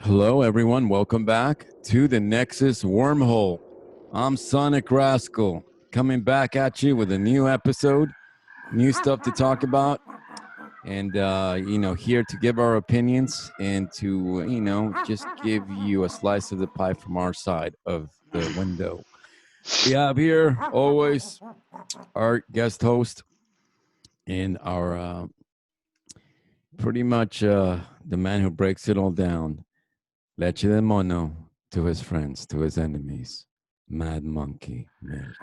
Hello, everyone. Welcome back to the Nexus Wormhole. I'm Sonic Rascal, coming back at you with a new episode, new stuff to talk about, and here to give our opinions and to just give you a slice of the pie from our side of the window. We have here always our guest host and our pretty much the man who breaks it all down. Leche de mono to his friends, to his enemies. Mad Monkey Milk.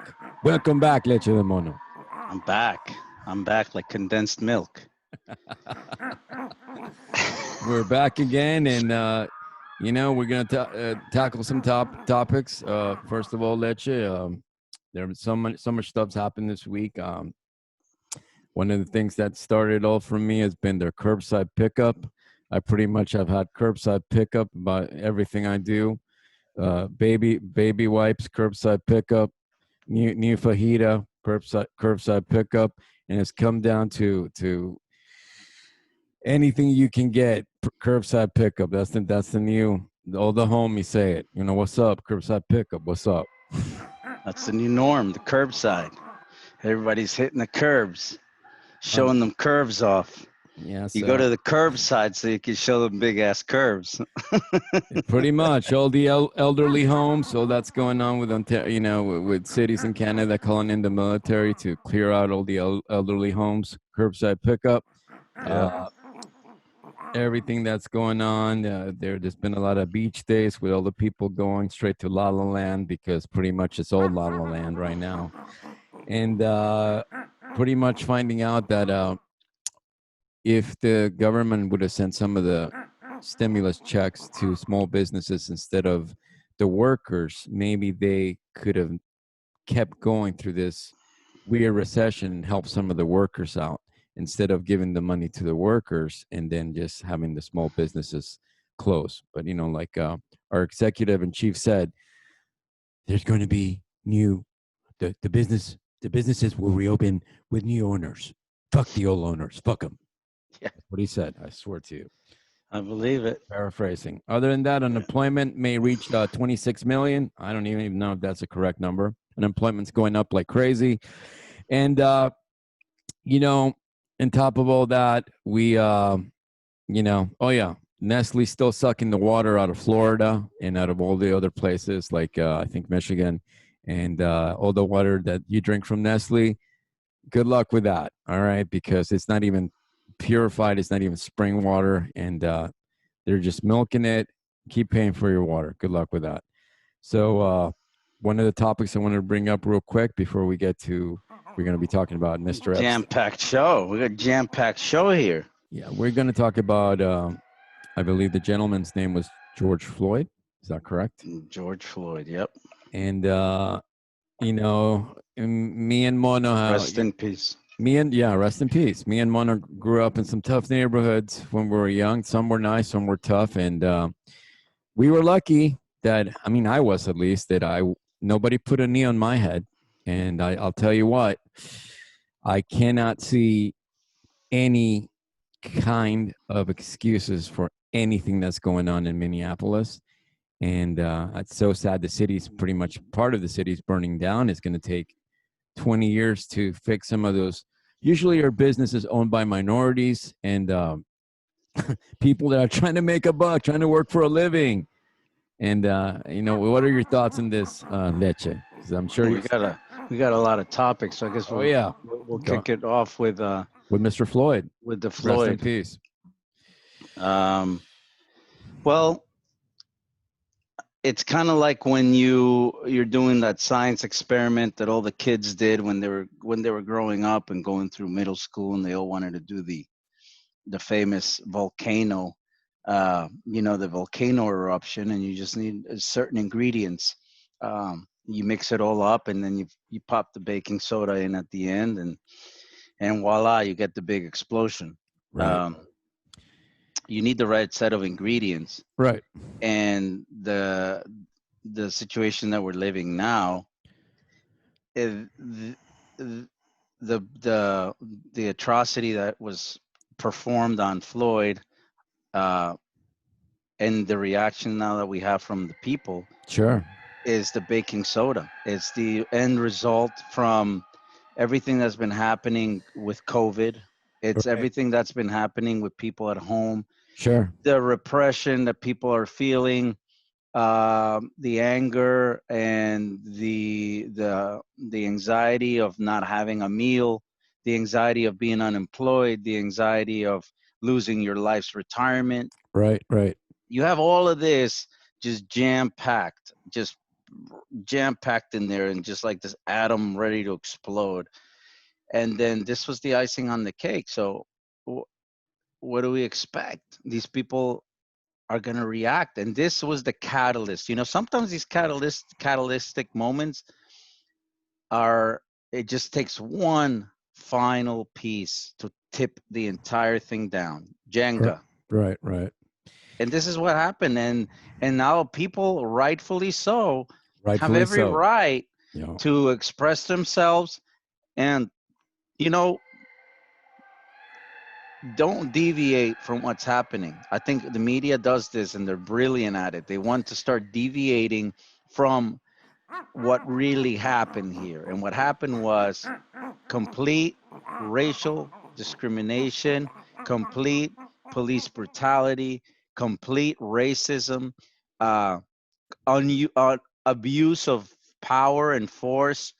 Welcome back, Leche de mono. I'm back. I'm back like condensed milk. We're back again, and we're gonna tackle some topics. First of all, Leche, there's so much stuff's happened this week. One of the things that started all for me has been their curbside pickup. I pretty much have had curbside pickup about everything I do. Baby wipes, curbside pickup, new fajita, curbside pickup, and it's come down to anything you can get curbside pickup. That's the new. All the homies say it. You know, what's up? Curbside pickup. What's up? That's the new norm. The curbside. Everybody's hitting the curbs, showing them curves off. Yeah, you go to the curbside so you can show them big ass curves. Pretty much all the elderly homes. So that's going on with Ontario, with cities in Canada calling in the military to clear out all the elderly homes. Curbside pickup. Yeah. Everything that's going on. There's been a lot of beach days with all the people going straight to La La Land because pretty much it's all La La Land right now, and pretty much finding out that if the government would have sent some of the stimulus checks to small businesses instead of the workers, maybe they could have kept going through this weird recession and helped some of the workers out instead of giving the money to the workers and then just having the small businesses close. But, like our executive in chief said, there's going to be the businesses will reopen with new owners. Fuck the old owners. Fuck them. Yeah. That's what he said. I swear to you. I believe it. Paraphrasing. Other than that, unemployment may reach 26 million. I don't even know if that's a correct number. Unemployment's going up like crazy. And, on top of all that, we, Nestle's still sucking the water out of Florida and out of all the other places, like I think Michigan, and all the water that you drink from Nestle. Good luck with that, all right? Because it's not even purified. It's not even spring water, and they're just milking it. Keep paying for your water. Good luck with that. So one of the topics I wanted to bring up real quick before we get to, we're going to be talking about Mr. Epstein. Jam-packed show. We got a jam-packed show here. Yeah, we're going to talk about, I believe the gentleman's name was George Floyd. Is that correct? George Floyd, yep. And, me and Mono. Rest in peace. Rest in peace. Me and Mono grew up in some tough neighborhoods when we were young. Some were nice, some were tough. And we were lucky that, I was at least, that nobody put a knee on my head. And I'll tell you what, I cannot see any kind of excuses for anything that's going on in Minneapolis. And it's so sad. The city's pretty much part of the city's burning down. It's going to take 20 years to fix some of those. Usually our businesses owned by minorities and people that are trying to make a buck, trying to work for a living. And, what are your thoughts on this, Leche? Because I'm sure we got a lot of topics. So I guess we'll kick it off with Mr. Floyd. With the Floyd. Rest in peace. Well, it's kind of like when you're doing that science experiment that all the kids did when they were growing up and going through middle school, and they all wanted to do the famous volcano, the volcano eruption, and you just need certain ingredients. You mix it all up, and then you pop the baking soda in at the end, and voila, you get the big explosion. Right. You need the right set of ingredients. Right. And the situation that we're living now, the atrocity that was performed on Floyd and the reaction now that we have from the people Sure. is the baking soda. It's the end result from everything that's been happening with COVID. It's Right. everything that's been happening with people at home, Sure. the repression that people are feeling, the anger and the anxiety of not having a meal, the anxiety of being unemployed, the anxiety of losing your life's retirement. Right. Right. You have all of this just jam packed in there, and just like this atom ready to explode. And then this was the icing on the cake. So, what do we expect? These people are going to react, and this was the catalyst. Sometimes these catalytic moments are, it just takes one final piece to tip the entire thing down, Right. Jenga. Right. Right. And this is what happened. And now people, rightfully so, have Rightfully every so. right You know. to express themselves. And you know don't deviate from what's happening. I think the media does this, and they're brilliant at it. They want to start deviating from what really happened here. And what happened was complete racial discrimination, complete police brutality, complete racism, uh, abuse of power and force,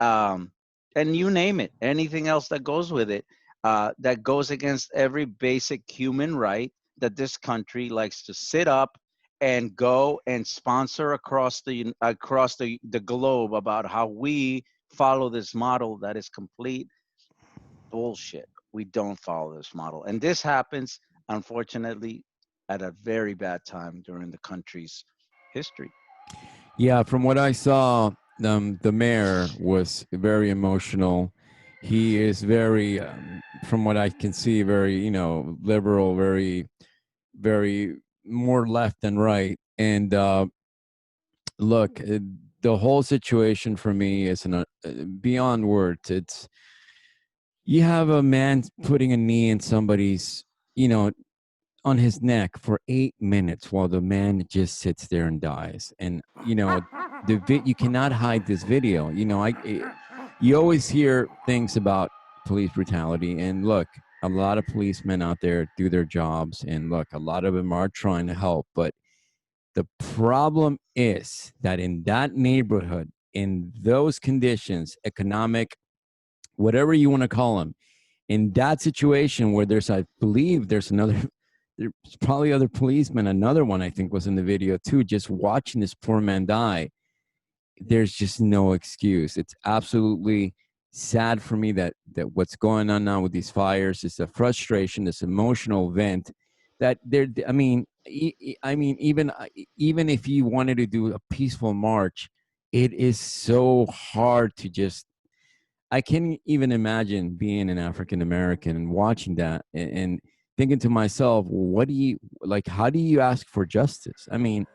um, and you name it, anything else that goes with it, that goes against every basic human right that this country likes to sit up and go and sponsor across the globe, about how we follow this model that is complete bullshit. We don't follow this model, and this happens, unfortunately, at a very bad time during the country's history. Yeah, from what I saw, the mayor was very emotional. He is very, from what I can see, very, liberal, very, very more left than right. And look, the whole situation for me is beyond words. It's, you have a man putting a knee in somebody's, you know, on his neck for 8 minutes while the man just sits there and dies. And you cannot hide this video. You always hear things about police brutality, and look, a lot of policemen out there do their jobs, and look, a lot of them are trying to help, but the problem is that in that neighborhood, in those conditions, economic, whatever you want to call them, in that situation where I believe there's there's probably other policemen, another one I think was in the video too, just watching this poor man die. There's just no excuse. It's absolutely sad for me that what's going on now with these fires is a frustration, this emotional event that there. I mean, even if you wanted to do a peaceful march, it is so hard to just. I can't even imagine being an African American and watching that and thinking to myself, what do you like? How do you ask for justice? I mean,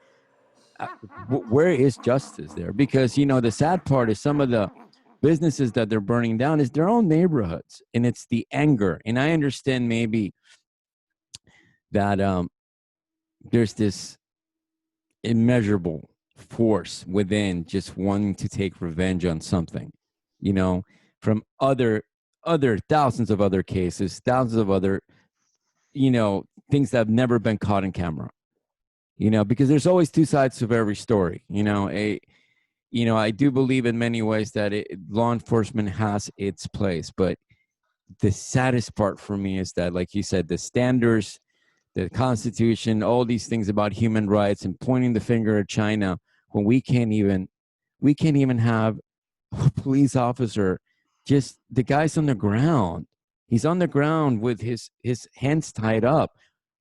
uh, where is justice there? Because the sad part is some of the businesses that they're burning down is their own neighborhoods, and it's the anger. And I understand maybe that there's this immeasurable force within just wanting to take revenge on something, you know, from other thousands of other cases, thousands of other, things that have never been caught in camera. Because there's always two sides of every story. I do believe in many ways that law enforcement has its place, but the saddest part for me is that, like you said, the standards, the Constitution, all these things about human rights, and pointing the finger at China when we can't even have a police officer, just the guy's on the ground. He's on the ground with his hands tied up.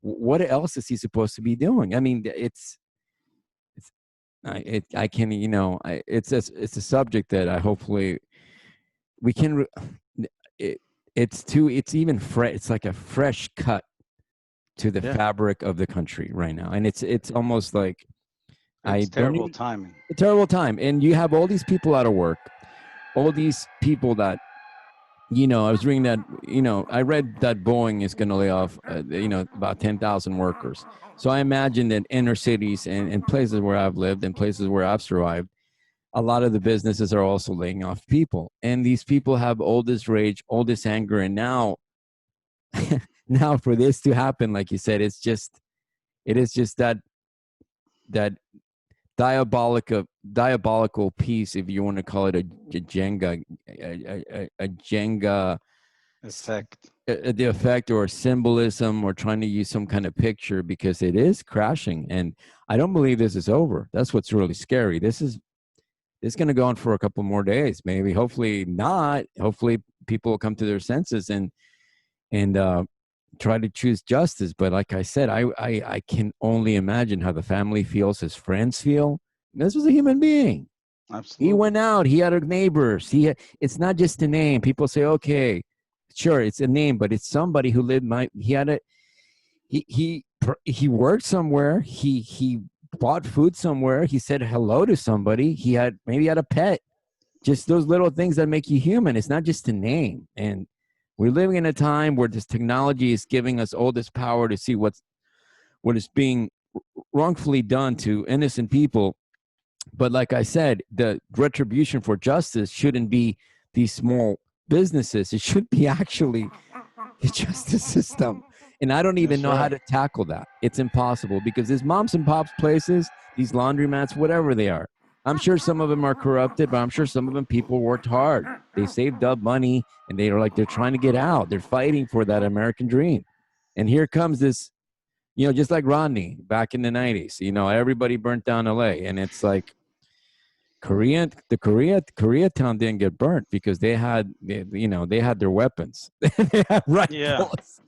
What else is he supposed to be doing? I mean, it's I can it's a subject that I hopefully we can. It, it's even fresh. It's like a fresh cut to the Yeah, fabric of the country right now, and it's almost like I it's don't terrible even timing. a terrible time. And you have all these people out of work, all these people that I was reading that, I read that Boeing is going to lay off, about 10,000 workers. So I imagine that inner cities and places where I've lived and places where I've survived, a lot of the businesses are also laying off people. And these people have oldest rage, oldest anger. And now, now for this to happen, like you said, it is just that diabolical piece, if you want to call it a Jenga, a Jenga Effect. the effect or symbolism, or trying to use some kind of picture, because it is crashing. And I don't believe this is over. That's what's really scary. It's going to go on for a couple more days, maybe. Hopefully not. Hopefully people will come to their senses and try to choose justice. But like I said, I can only imagine how the family feels, his friends feel. This was a human being. He Absolutely. went out. He had neighbors. It's not just a name. People say, okay, sure, it's a name, but it's somebody who lived. He had a he worked somewhere. He bought food somewhere. He said hello to somebody. Maybe had a pet. Just those little things that make you human. It's not just a name. And we're living in a time where this technology is giving us all this power to see what is being wrongfully done to innocent people. But like I said, the retribution for justice shouldn't be these small businesses. It should be actually the justice system. And I don't even That's know how right. to tackle that. It's impossible, because these moms and pops places, these laundromats, whatever they are, I'm sure some of them are corrupted, but I'm sure some of them people worked hard. They saved up money and they're trying to get out. They're fighting for that American dream. And here comes this, just like Rodney back in the 90s, everybody burnt down LA. And it's like, Koreatown didn't get burnt because they had their weapons. They had Yeah. rifles.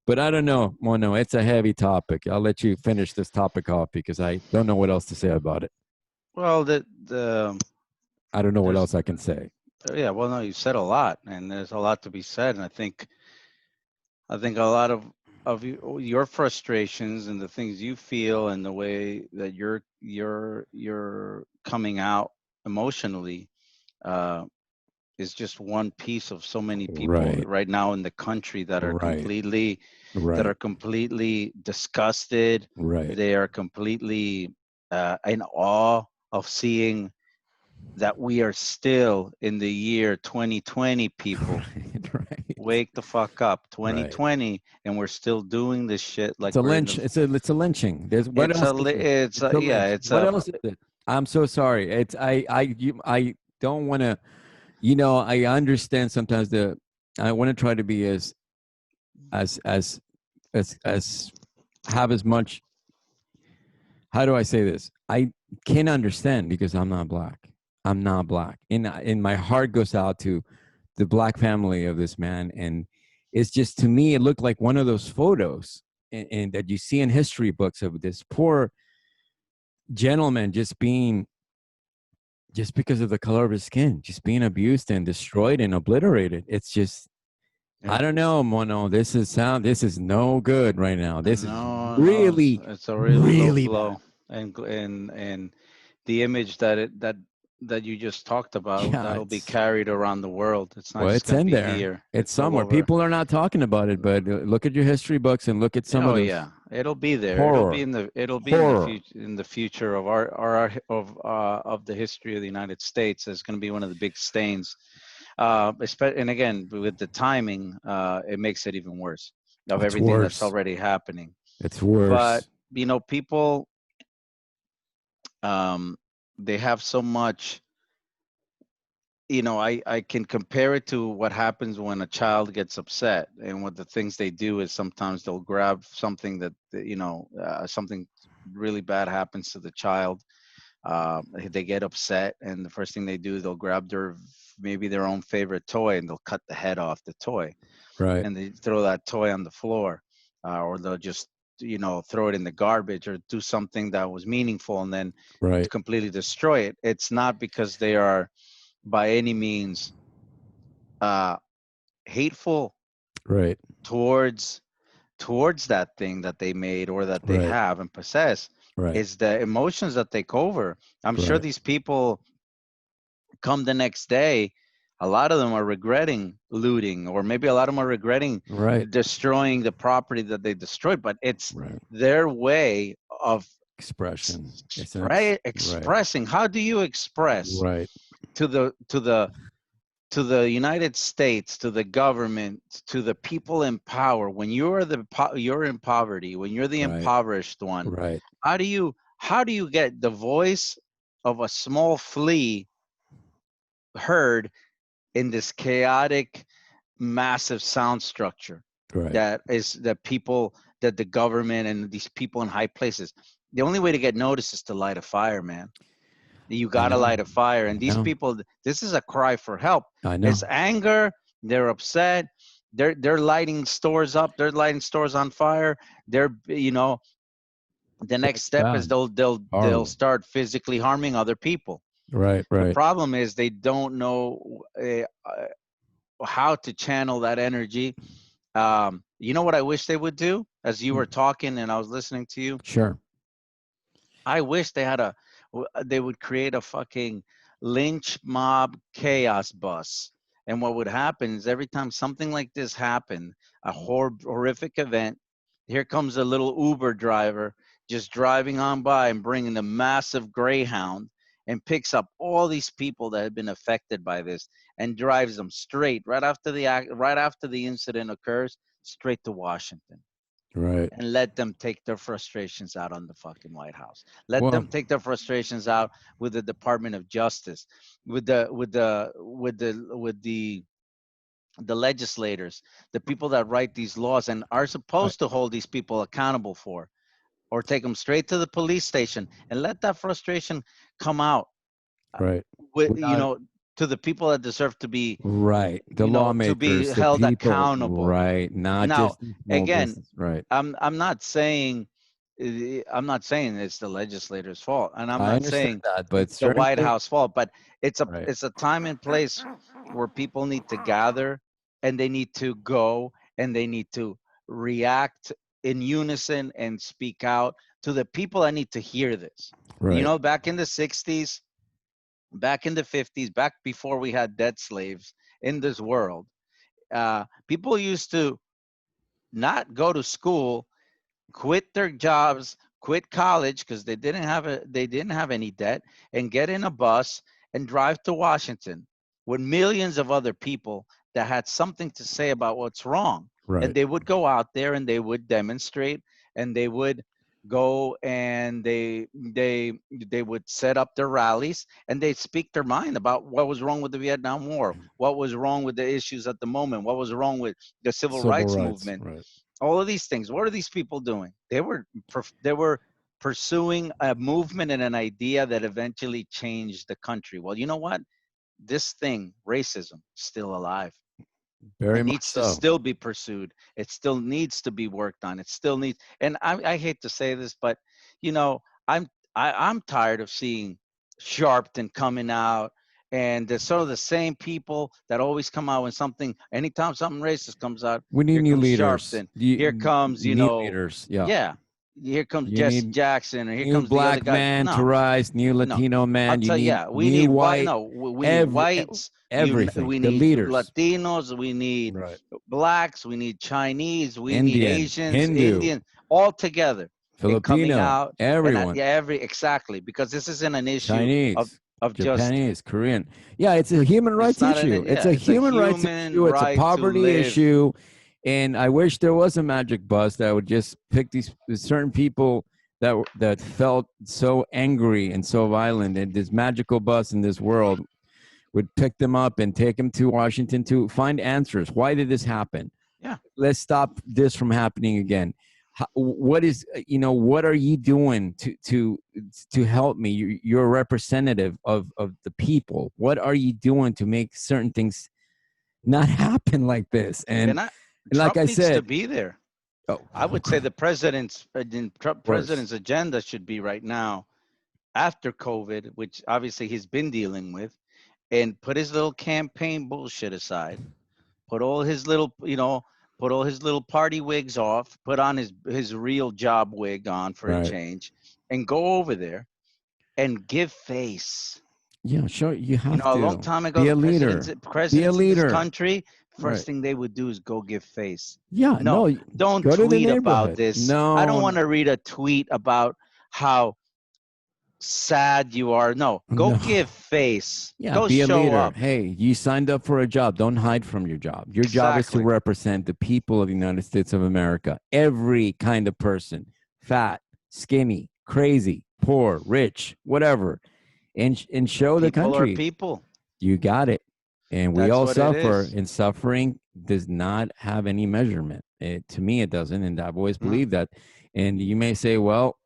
But I don't know, Mono. It's a heavy topic. I'll let you finish this topic off because I don't know what else to say about it. Well, the I don't know what there's else I can say. yeah. Well, no, you said a lot, and there's a lot to be said. And I think a lot of your frustrations and the things you feel and the way that you're coming out emotionally uh, is just one piece of so many people Right, right now in the country right, that are right, completely disgusted. right, They are completely in awe of seeing that we are still in the year 2020. People, right, right, wake the fuck up, right. 2020, and we're still doing this shit like It's a we're in the. lynch. It's a lynching. There's what else is it? It's It's a a yeah, lynch. it's What a else is it? I'm so sorry. I don't want to. I understand sometimes I want to try to be as as as have as much. How do I say this? I can understand because I'm not black. I'm not black, and my heart goes out to the black family of this man. And it's just, to me, it looked like one of those photos and that you see in history books of this poor gentleman just because of the color of his skin, just being abused and destroyed and obliterated. It's just, I yeah. don't know, Mono. This is no good right now. This is No, no, really, it's a really low really bad. blow, and the image that you just talked about, Yeah, that'll be carried around the world. It's not well, just it's going to in be there. here. It's It's all somewhere. over. People are not talking about it, but look at your history books and look at some of Oh those yeah, it'll be there. horror, It'll be in the horror. future, of of the history of the United States. It's going to be one of the big stains. And again, with the timing, it makes it even worse of It's everything that's worse. already happening. It's But worse. people, um, they have so much. I can compare it to what happens when a child gets upset, and what the things they do is sometimes they'll grab something something really bad happens to the child. They get upset, and the first thing they do, they'll grab maybe their own favorite toy, and they'll cut the head off the toy, Right. and they throw that toy on the floor, or they'll just throw it in the garbage or do something that was meaningful, and then Right. completely destroy it. It's not because they are by any means uh, hateful Right. towards that thing that they made or that they Right. have and possess. Right. Is the emotions that take over. I'm sure Right. these people come the next day, a lot of them are regretting looting, or maybe a lot of them are regretting Right. destroying the property that they destroyed, but it's Right. their way of Expression. It's an right. expressing. How do you express Right. to the United States, to the government, to the people in power, when you're you're in poverty, when you're the Right. impoverished one, Right. how do you get the voice of a small flea heard in this chaotic, massive sound structure Right. that is the people, that the government and these people in high places? The only way to get noticed is to light a fire, man. You I got to know. light a fire. And I these know. people, this is a cry for help. I It's know. anger. They're upset. They're lighting stores up. They're lighting stores on fire. They're, the next It's step is bad. they'll Horrible. start physically harming other people. Right. The Right. problem is they don't know how to channel that energy. You know what I wish they would do? As you were talking and I was listening to you, Sure. I wish they would create a fucking lynch mob chaos bus. And what would happen is every time something like this happened, a horrific event, here comes a little Uber driver just driving on by and bringing a massive Greyhound and picks up all these people that have been affected by this and drives them straight right after the incident occurs, straight to Washington, Right. and let them take their frustrations out on the fucking White House. Let Well, them take their frustrations out with the Department of Justice, with the legislators, the people that write these laws and are right. supposed to hold these people accountable for, or take them straight to the police station and let that frustration come out Right. with, Without to the people that deserve to be, right. The to be lawmakers, the held people, accountable. right. Not Now, just the small again, business. Right. I'm not saying it's the legislators' fault, and I'm I not understand saying that, but it's the White certainly House fault, but right. it's a time and place where people need to gather, and they need to go, and they need to react in unison and speak out to the people that need to hear this. Right. Back in the 60s, back in the 50s, back before we had dead slaves in this world, people used to not go to school, quit their jobs, quit college because they didn't have any debt, and get in a bus and drive to Washington with millions of other people that had something to say about what's wrong. And Right. they would go out there and they would demonstrate, and they would go and they would set up their rallies, and they'd speak their mind about what was wrong with the Vietnam War, what was wrong with the issues at the moment, what was wrong with the civil Civil rights rights. movement, Right. all of these things. What are these people doing? They were pursuing a movement and an idea that eventually changed the country. Well, you know what? This thing, racism, still alive. Very It much needs to so. still be pursued. It still needs to be worked on. It still needs. And I hate to say this, but you know, I'm tired of seeing Sharpton coming out, and the sort of the same people that always come out when anytime something racist comes out. We need Here new comes leaders. Sharpton. Here comes, New leaders. Yeah. yeah, here comes You Jesse need Jackson, and here new comes the other black guys. man to No, rise, new no. Latino I'll man. You tell you, need yeah, we new need white. white, No, we need every whites. everything. We The need leaders. Latinos. We need Right. blacks. We need Chinese. We need Indian, Asians, Hindu, Indian, all together and coming Filipino, out. And everyone. yeah, exactly, because this isn't an issue of Chinese, of just. Japanese, Korean. Yeah, it's a human It's rights not an. issue. It's Yeah, a it's a human rights human issue. It's a right to poverty live. issue. And I wish there was a magic bus that would just pick these certain people that felt so angry and so violent. And this magical bus in this world would pick them up and take them to Washington to find answers. Why did this happen? Yeah. Let's stop this from happening again. What is, what are you doing to help me? You're a representative of the people. What are you doing to make certain things not happen like this? And like Trump I needs to said, be there. oh, I would say the of course, president's agenda should be right now, after COVID, which obviously he's been dealing with, and put his little campaign bullshit aside, put all his little, put all his little party wigs off, put on his real job wig on for a right. change, and go over there and give face. Yeah, sure. You You have know, a long to time ago, be the a leader. Be a presidents of this leader. country, first Right. thing they would do is go give face. Yeah. No, No. don't Go to the tweet about neighborhood. this. I don't No. want to read a tweet about how sad you are. No, go No. give face. Yeah. Go Be a show leader. up. Hey, you signed up for a job. Don't hide from your job. Your job is to Exactly. represent the people of the United States of America. Every kind of person, fat, skinny, crazy, poor, rich, whatever, and show the People are country people. you got it. And we That's all what it suffer, is. and suffering does not have any measurement. To me, it doesn't. And I've always No. believed that. And you may say, well,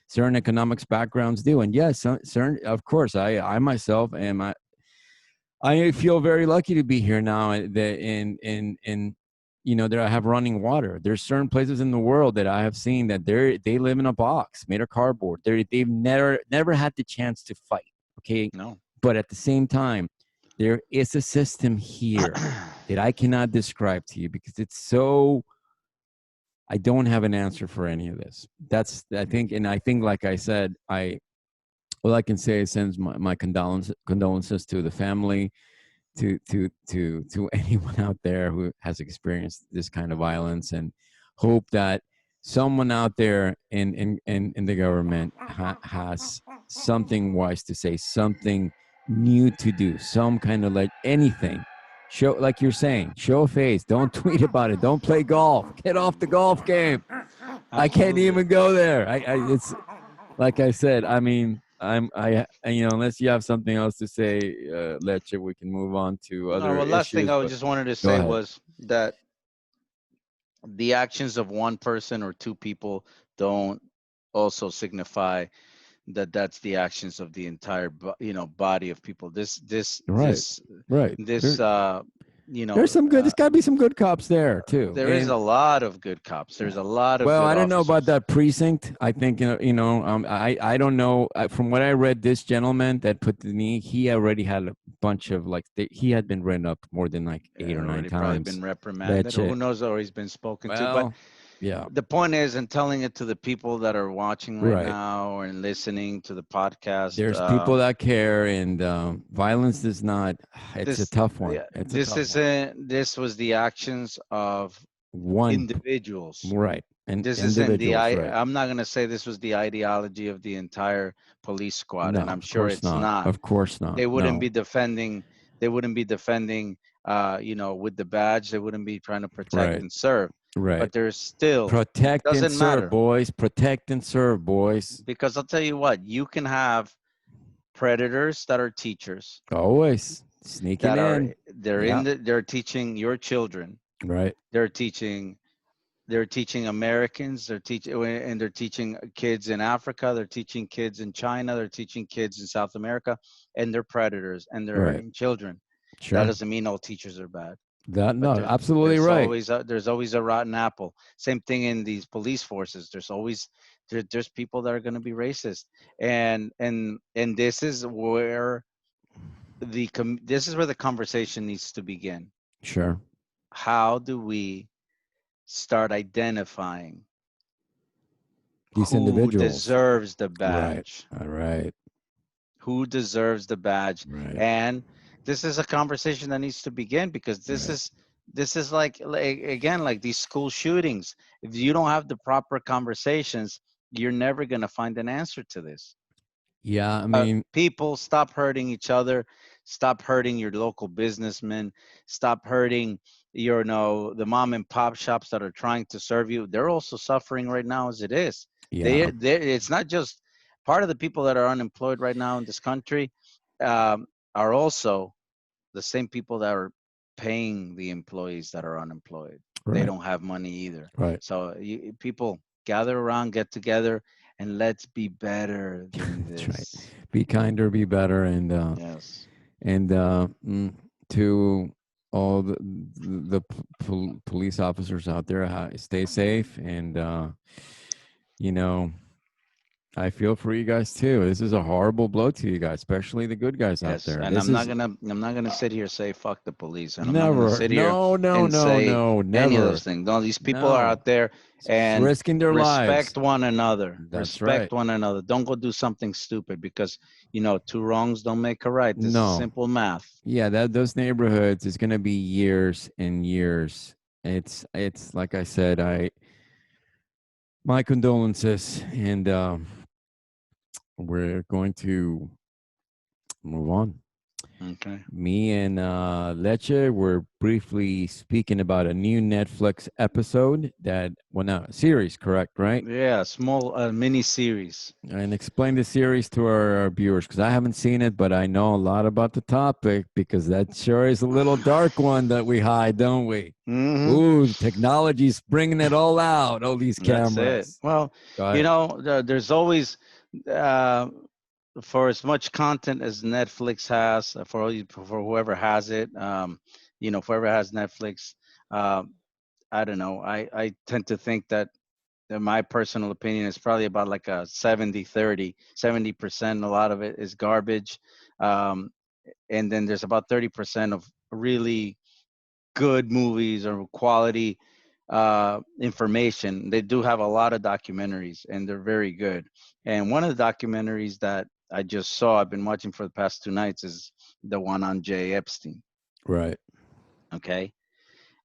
certain economics backgrounds do. And yes, certain, of course, I myself am, I feel very lucky to be here now. In you know, there I have running water. There's certain places in the world that I have seen that they live in a box made of cardboard. They've never had the chance to fight. Okay, No. but at the same time, there is a system here that I cannot describe to you because it's so. I don't have an answer for any of this. That's I think, and I think, like I said, I all I can say is sends my condolences to the family, to anyone out there who has experienced this kind of violence, and hope that someone out there in the government has something wise to say, something new to do, some kind of like anything. Show, like you're saying, show a face. Don't tweet about it. Don't play golf. Get off the golf game. I can't Absolutely. even go there. It's like I said, I mean, you know, unless you have something else to say, Leche, we can move on to No, other well, last thing issues. I But just wanted to go say ahead. was that the actions of one person or two people don't also signify that that's the actions of the entire body of people. Right, right. This you There's know some good. There's got to be some good cops there too. there is And a lot of good cops. There's a lot of well, good I don't know about officers. that precinct. I think I don't know. From what I read, this gentleman that put the knee, he already had a bunch of like he had been written up more than like eight or nine Already probably times. been reprimanded, or Leche. who knows, or he's been spoken to. But Well, yeah, the point is, in telling it to the people that are watching right right. now or listening to the podcast, There's people that care, and violence does not. It's a this tough one. yeah, It's a this tough one. isn't. This was the actions of One, individuals. right, and This isn't the individuals, right? I'm not going to say this was the ideology of the entire police squad, and No, I'm of sure course it's not. not. Of course not. They wouldn't No, be defending. They wouldn't be defending. With the badge, they wouldn't be trying to protect right, and serve. right. But there's still Protect and doesn't serve, matter, boys. Protect and serve, boys. because I'll tell you what, you can have predators that are teachers Always sneaking that are in. they're Yeah, they're teaching your children. right, They're teaching Americans, they're teaching kids in Africa, they're teaching kids in China, they're teaching kids in South America, and they're predators and they're right. hurting children. That Sure. doesn't mean all teachers are bad, That but no, absolutely right. there's always a rotten apple. Same thing in these police forces. There's always there's people that are going to be racist, and this is where this is where the conversation needs to begin. Sure. How do we start identifying These who individuals. deserves the Right. badge? All right. Who deserves the badge? Right. And this is a conversation that needs to begin, because Right. this is like again, like these school shootings. If you don't have the proper conversations, you're never going to find an answer to this. Yeah. I mean, People, stop hurting each other. Stop hurting your local businessmen. Stop hurting the mom and pop shops that are trying to serve you. They're also suffering right now as it is. yeah. It's not just part of the people that are unemployed right now in this country, um, are also the same people that are paying the employees that are unemployed. They Right. don't have money either. Right. So people, gather around, get together, and let's be better than That's right. this. Be kinder, be better, Yes. and to all the police officers out there, stay safe, and you know, I feel for you guys too. This is a horrible blow to you guys, especially the good guys out Yes, there. and This is I'm not gonna sit here and say fuck the police, and I'm not gonna never, sit here no, no, and no, say no, any of those never. things. No, these people are No. out there, and Risking their lives. respect one another. That's right. Respect one another. Don't go do something stupid because two wrongs don't make a right. This is No. simple math. Yeah, that those neighborhoods is gonna be years and years. It's like I said, my condolences, and we're going to move on. Okay. Me and Leche were briefly speaking about a new Netflix episode that, well, no, series, correct, right? Yeah, small mini series. And explain the series to our viewers because I haven't seen it, but I know a lot about the topic because that sure is a little dark one that we hide, don't we? Hmm. Ooh, the technology's bringing it all out, all these That's it. cameras. Well, Go ahead. there's always uh, for as much content as Netflix has, for whoever has it, for whoever has Netflix, um, I don't know. I tend to think that my personal opinion is probably about like a 70-30. 70%, a lot of it is garbage. Um, and then there's about 30% of really good movies or quality information. They do have a lot of documentaries, and they're very good. And one of the documentaries that I just saw, I've been watching for the past 2 nights, is the one on Jay Epstein. Right. Okay.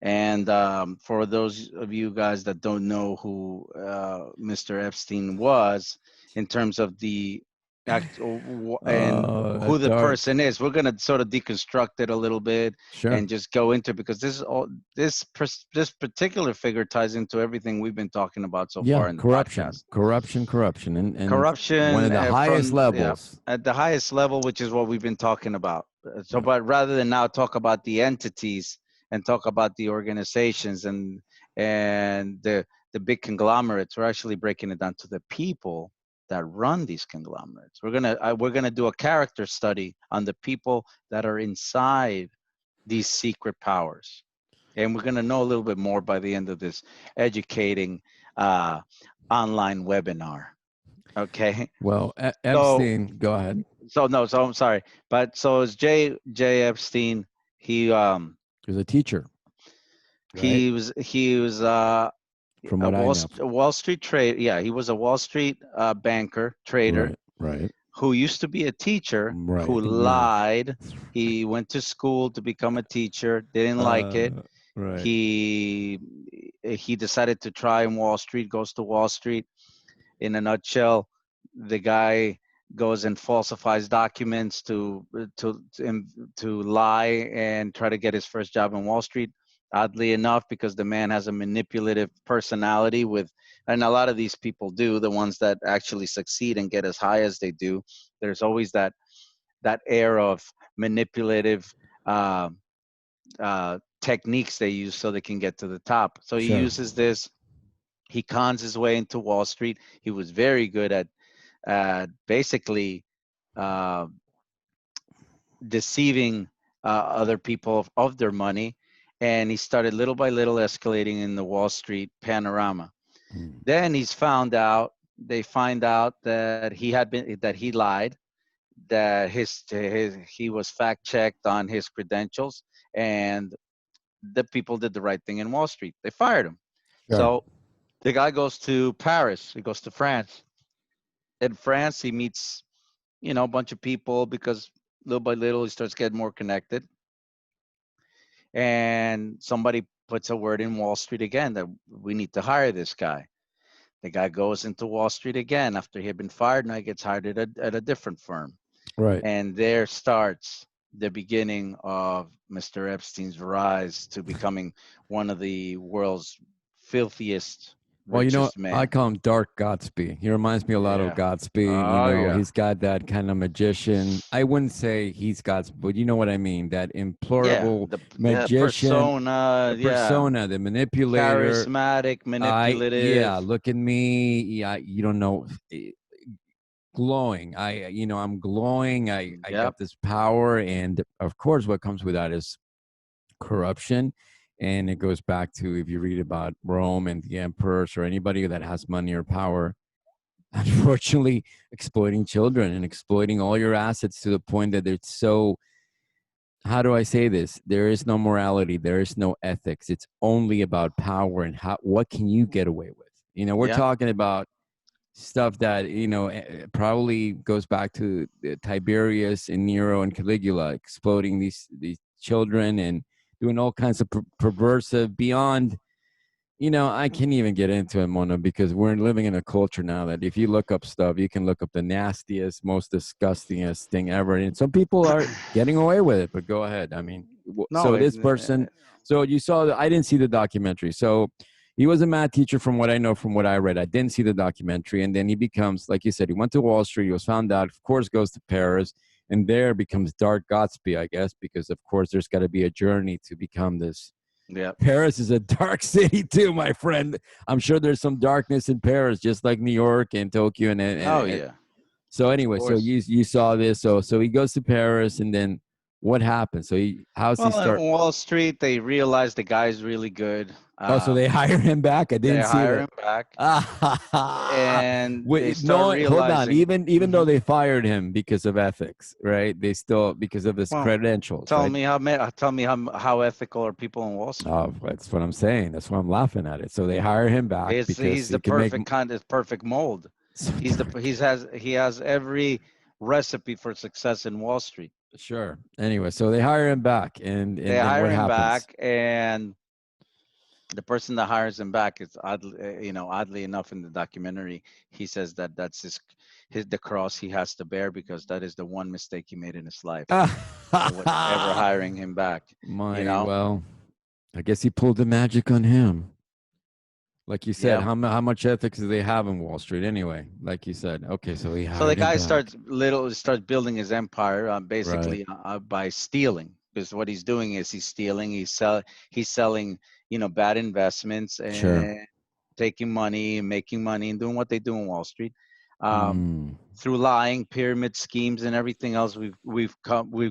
And for those of you guys that don't know who Mr. Epstein was, in terms of the act and who the Dark. person is, we're gonna sort of deconstruct it a little bit Sure. and just go into, because this is all this particular figure ties into everything we've been talking about so Yeah, far in the corruption, podcast. corruption, corruption, and one of Corruption the highest from yeah, levels. at the highest level, which is what we've been talking about. So, Yeah. but rather than now talk about the entities and talk about the organizations and the big conglomerates, we're actually breaking it down to the people that run these conglomerates. We're gonna do a character study on the people that are inside these secret powers, and we're gonna know a little bit more by the end of this educating uh, online webinar. Okay. Well, So Epstein, go ahead. so no, so I'm sorry. But so is Jay Epstein. He He was a teacher, right? he was From a what I know. Wall Street trade. Yeah, he was a Wall Street banker, trader, Right, right, who used to be a teacher, right. I who think math. lied. He went to school to become a teacher, didn't like it. Uh, right. He he decided to try in Wall Street, goes to Wall Street. In a nutshell, the guy goes and falsifies documents to lie and try to get his first job in Wall Street. Oddly enough, because the man has a manipulative personality, and a lot of these people do, the ones that actually succeed and get as high as they do, there's always that air of manipulative uh, techniques they use so they can get to the top. So he Sure. uses this. He cons his way into Wall Street. He was very good at basically uh, deceiving other people of their money, and he started little by little escalating in the Wall Street panorama. Mm. Then he's found out. They find out that he lied, that he was fact checked on his credentials, and the people did the right thing in Wall Street. They fired him. Sure. So the guy goes to Paris. He goes to France. In France, he meets a bunch of people, because little by little he starts getting more connected, and somebody puts a word in Wall Street again that we need to hire this guy. The guy goes into Wall Street again after he had been fired. Now he gets hired at a different firm, Right. and there starts the beginning of Mr. Epstein's rise to becoming one of the world's filthiest, Well, richest I men. call him Dark Godsby. He reminds me a lot of Yeah. Godsby. Oh yeah. He's got that kind of magician. I wouldn't say he's Godsby, but you know what I mean. That Yeah. implorable The magician, persona. the Yeah. persona, the manipulator. Charismatic, Yeah, manipulative. look at me. Yeah, you don't know. Glowing. I'm glowing. I Yep. got this power, and of course, what comes with that is corruption. And it goes back to, if you read about Rome and the emperors or anybody that has money or power, unfortunately exploiting children and exploiting all your assets to the point that it's so, how do I say this? There is no morality, there is no ethics. It's only about power and how, what can you get away with? You know, we're Yeah. talking about stuff that, you know, probably goes back to Tiberius and Nero and Caligula exploding these children and doing all kinds of perversive beyond, you know, I can't even get into it, Mona, because we're living in a culture now that if you look up stuff, you can look up the nastiest, most disgustingest thing ever. And some people are getting away with it, but go ahead. I mean, No, so this person, so you saw, I didn't see the documentary. So he was a math teacher from what I know, from what I read. I didn't see the documentary. And then he becomes, like you said, he went to Wall Street. He was found out, of course, goes to Paris. And there becomes Dark Gatsby, I guess, because, of course, there's got to be a journey to become this. yeah. Paris is a dark city too, my friend. I'm sure there's some darkness in Paris, just like New York and Tokyo. Oh yeah. So Of anyway, so course. you saw this. So he goes to Paris, and then what happens? So how's he Well, at start? Wall Street, they realize the guy's really good. Oh, so they hire him back. I They didn't see hire that. him back, Ah, and they wait, start no, hold on. realizing. Even though Mhm. they fired him because of ethics, right? They still, because of his Well, credentials, right? tell me how ethical are people on Wall Street? Oh, that's what I'm saying. That's why I'm laughing at it. So they hire him back because He's the he can make perfect kind of perfect mold. so He has every recipe for success in Wall Street. sure. Anyway, so they hire him back, They and then hire what him happens? back, and the person that hires him back is oddly enough in the documentary, he says that that's his the cross he has to bear, because that is the one mistake he made in his life, ever hiring him back. You My, know, well, I guess he pulled the magic on him. Like you said, yeah. how much ethics do they have in Wall Street anyway? Like you said, okay, so he So the hired him guy back, starts building his empire right? basically by stealing, because what he's doing is he's stealing, he's selling, bad investments Sure. and taking money, making money, and doing what they do in Wall Street. Um, Mm, through lying, pyramid schemes, and everything else we've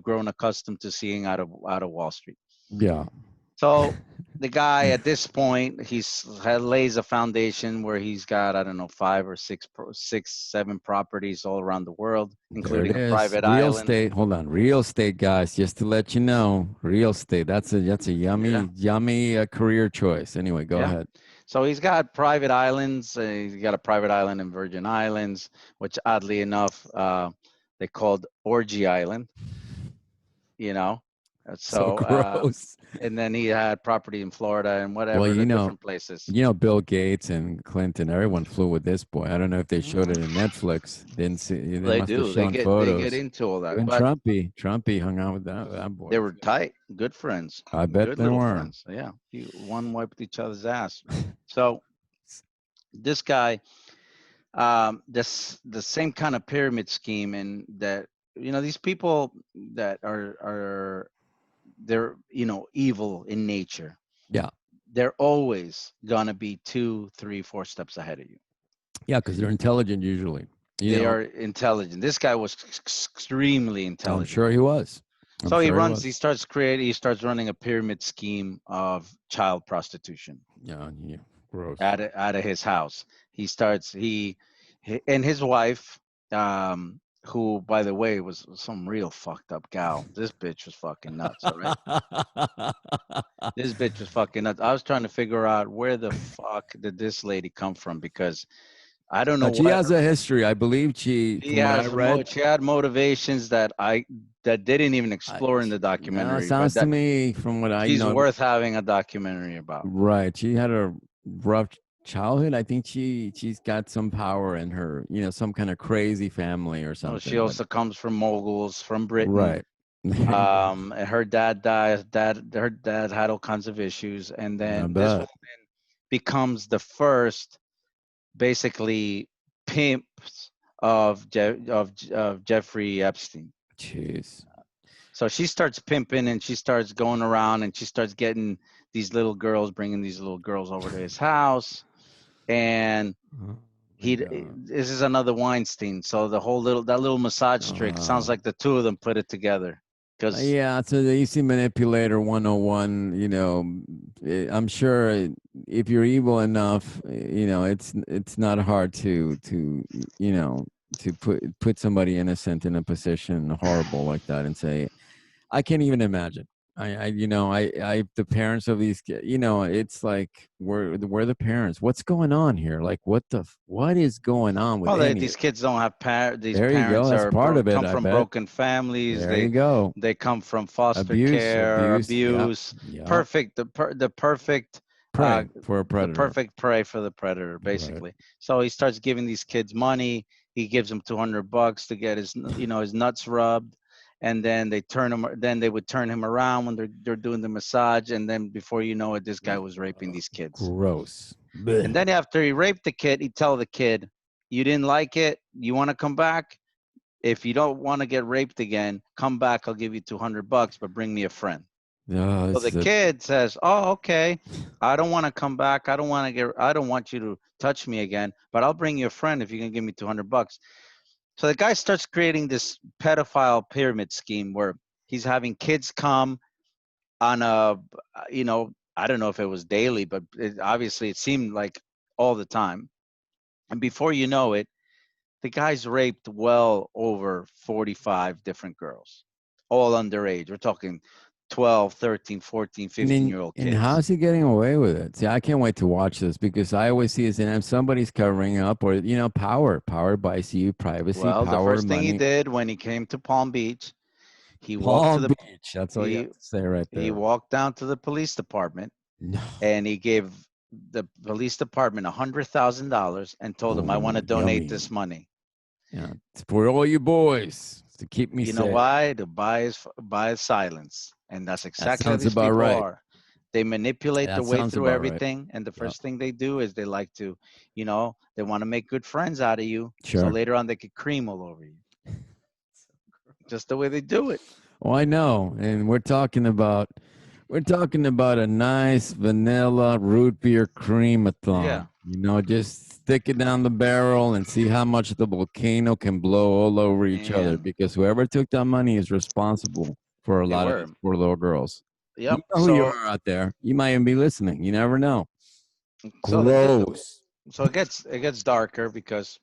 grown accustomed to seeing out of Wall Street. yeah. So the guy at this point, lays a foundation where he's got, I don't know, five or six, seven properties all around the world, There it including a is. private Real island. estate. Hold on. Real estate, guys. Just to let you know, real estate. That's a Yeah, yummy career choice. Anyway, go yeah. ahead. So he's got private islands. He's got a private island in Virgin Islands, which oddly enough, they called Orgy Island. You know, So so gross. and then he had property in Florida and Well, whatever the different places. Bill Gates and Clinton, everyone flew with this boy. I don't know if they showed it Mhm. in Netflix. Didn't see. They They must have do. shown They get photos. into all that, Even but Trumpy hung out with that they boy were too. tight, good friends, I bet good there little were. friends. Yeah, one wiped each other's ass. So this guy, the same kind of pyramid scheme, and that these people that are they're evil in nature. Yeah, They're always gonna be two, three, four steps ahead of you. yeah, because they're intelligent usually. You They know, are intelligent. This guy was extremely I'm intelligent. sure he was. I'm So he sure he runs, was. he starts running a pyramid scheme of child prostitution Yeah, yeah, gross. out of his house. And his wife, who by the way was some real fucked up gal. This bitch was fucking nuts, all right? This bitch was fucking nuts. I was trying to figure out where the fuck did this lady come from, because I don't know But she what has a history. I believe from what I read, she had motivations that they didn't even I, explore in the no, it documentary, but sounds to that me from what I she's know, worth having a documentary about. right. She had a rough childhood. I think she's got some power in her, some kind of crazy family or Oh, she something. But also comes from moguls from Britain. right. There you go. And her dad dies. Her dad had all kinds of issues, and I then this bet. woman becomes the first, basically, pimp of Jeffrey Epstein. Jeez. So she starts pimping, and she starts going around, and she starts getting these little girls, bringing these little girls over to his house, and Oh my God. this is another Weinstein. So that little massage trick sounds Uh, like the two of them put it together. Because Yeah, so the easy manipulator 101, I'm sure if you're evil enough, it's not hard you know, to put somebody innocent in a position horrible like that and say, I can't even imagine. The parents of these kids, it's like we're the parents. What's going on here? Like, what is going on with well, any of these it? kids don't have these There you go. parents That's are part of it, come I from bet. broken families. There you go. They come from foster care, Abuse. Yep. abuse. Yep. Perfect, the perfect, Prey for a the predator. perfect prey for the predator, Right. basically. So he starts giving these kids money. He gives them $200 to get his nuts rubbed, and then Then they would turn him around when they're doing the massage, and then before you know it, this guy was raping these kids. Gross. And Blech. then after he raped the kid, he'd tell the kid, "You didn't like it. You want to come back? If you don't want to get raped again, come back. I'll give you $200, but bring me a friend." Oh, So this the is a kid says, "Oh, okay. I don't want to come back. I don't want you to touch me again, but I'll bring you a friend if you can give me $200." So the guy starts creating this pedophile pyramid scheme where he's having kids come on I don't know if it was daily, but obviously it seemed like all the time. And before you know it, the guy's raped well over 45 different girls, all underage. We're talking 12, 13, 14, and 15-year-old and kids. how's he getting away with it? See, I can't wait to watch this because I always see it and somebody's covering up or power buys you privacy, Well, the power, first thing he money. did when he came to Palm Beach, he walked to Palm the Beach. That's all you have he to say right he there. walked down to the police department No. and he gave the police department $100,000 and told them, "I want Oh, to donate yummy. this money." Yeah. It's for all you boys to keep me You know safe. why? To buy his silence. And that's That exactly how sounds these about people right. are. They manipulate their That way sounds through about right. everything. And the Yep. first thing they do is they like to, they want to make good friends out of you. So Sure. later on, they could cream all over you. Just the way they do it. Oh, I know. And we're talking about a nice vanilla root beer Yeah. cream-a-thon. Just stick it down the barrel and see how much the volcano can blow all over each other. And Because whoever took that money is responsible for a they lot of were. these poor little girls. You Yep. know who you are out there. You might even be listening. You never know. So the, Gross. so it gets darker because,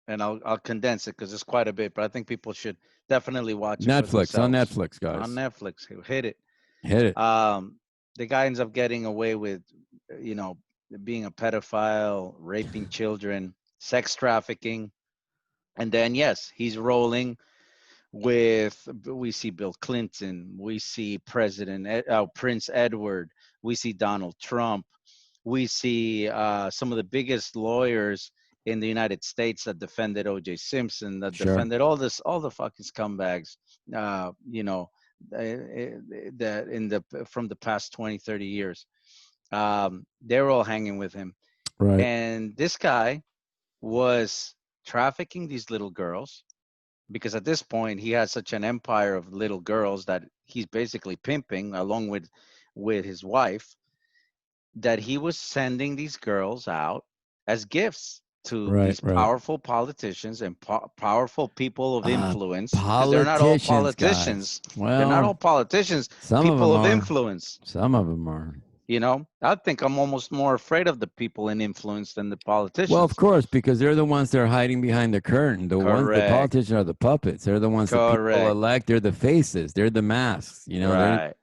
and I'll condense it because it's quite a bit, but I think people should definitely watch it for Netflix on themselves Netflix, on guys. Netflix. Hit it. Hit it. The guy ends up getting away with, you know, being a pedophile, raping children, sex trafficking, and then yes, he's rolling with. We see Bill Clinton, we see Prince Edward, we see Donald Trump, we see some of the biggest lawyers in the United States that defended O.J. Simpson, that Sure. defended all the fucking scumbags, uh, you know, that from the past 20, 30 years. They're all hanging with him. Right. And this guy was trafficking these little girls because at this point he has such an empire of little girls that he's basically pimping along with his wife, that he was sending these girls out as gifts to Right. these Right. powerful politicians and powerful people of Uh, influence, because they're not all Politicians, guys. politicians. They're not Well, all politicians, some of people them of are. influence. Some of them are. I think I'm almost more afraid of the people in influence than the Well, of politicians. course, because they're the ones that are hiding behind the curtain. The Correct. politicians are the puppets. They're the ones that people Correct. elect. They're the faces. They're the masks. They're Right.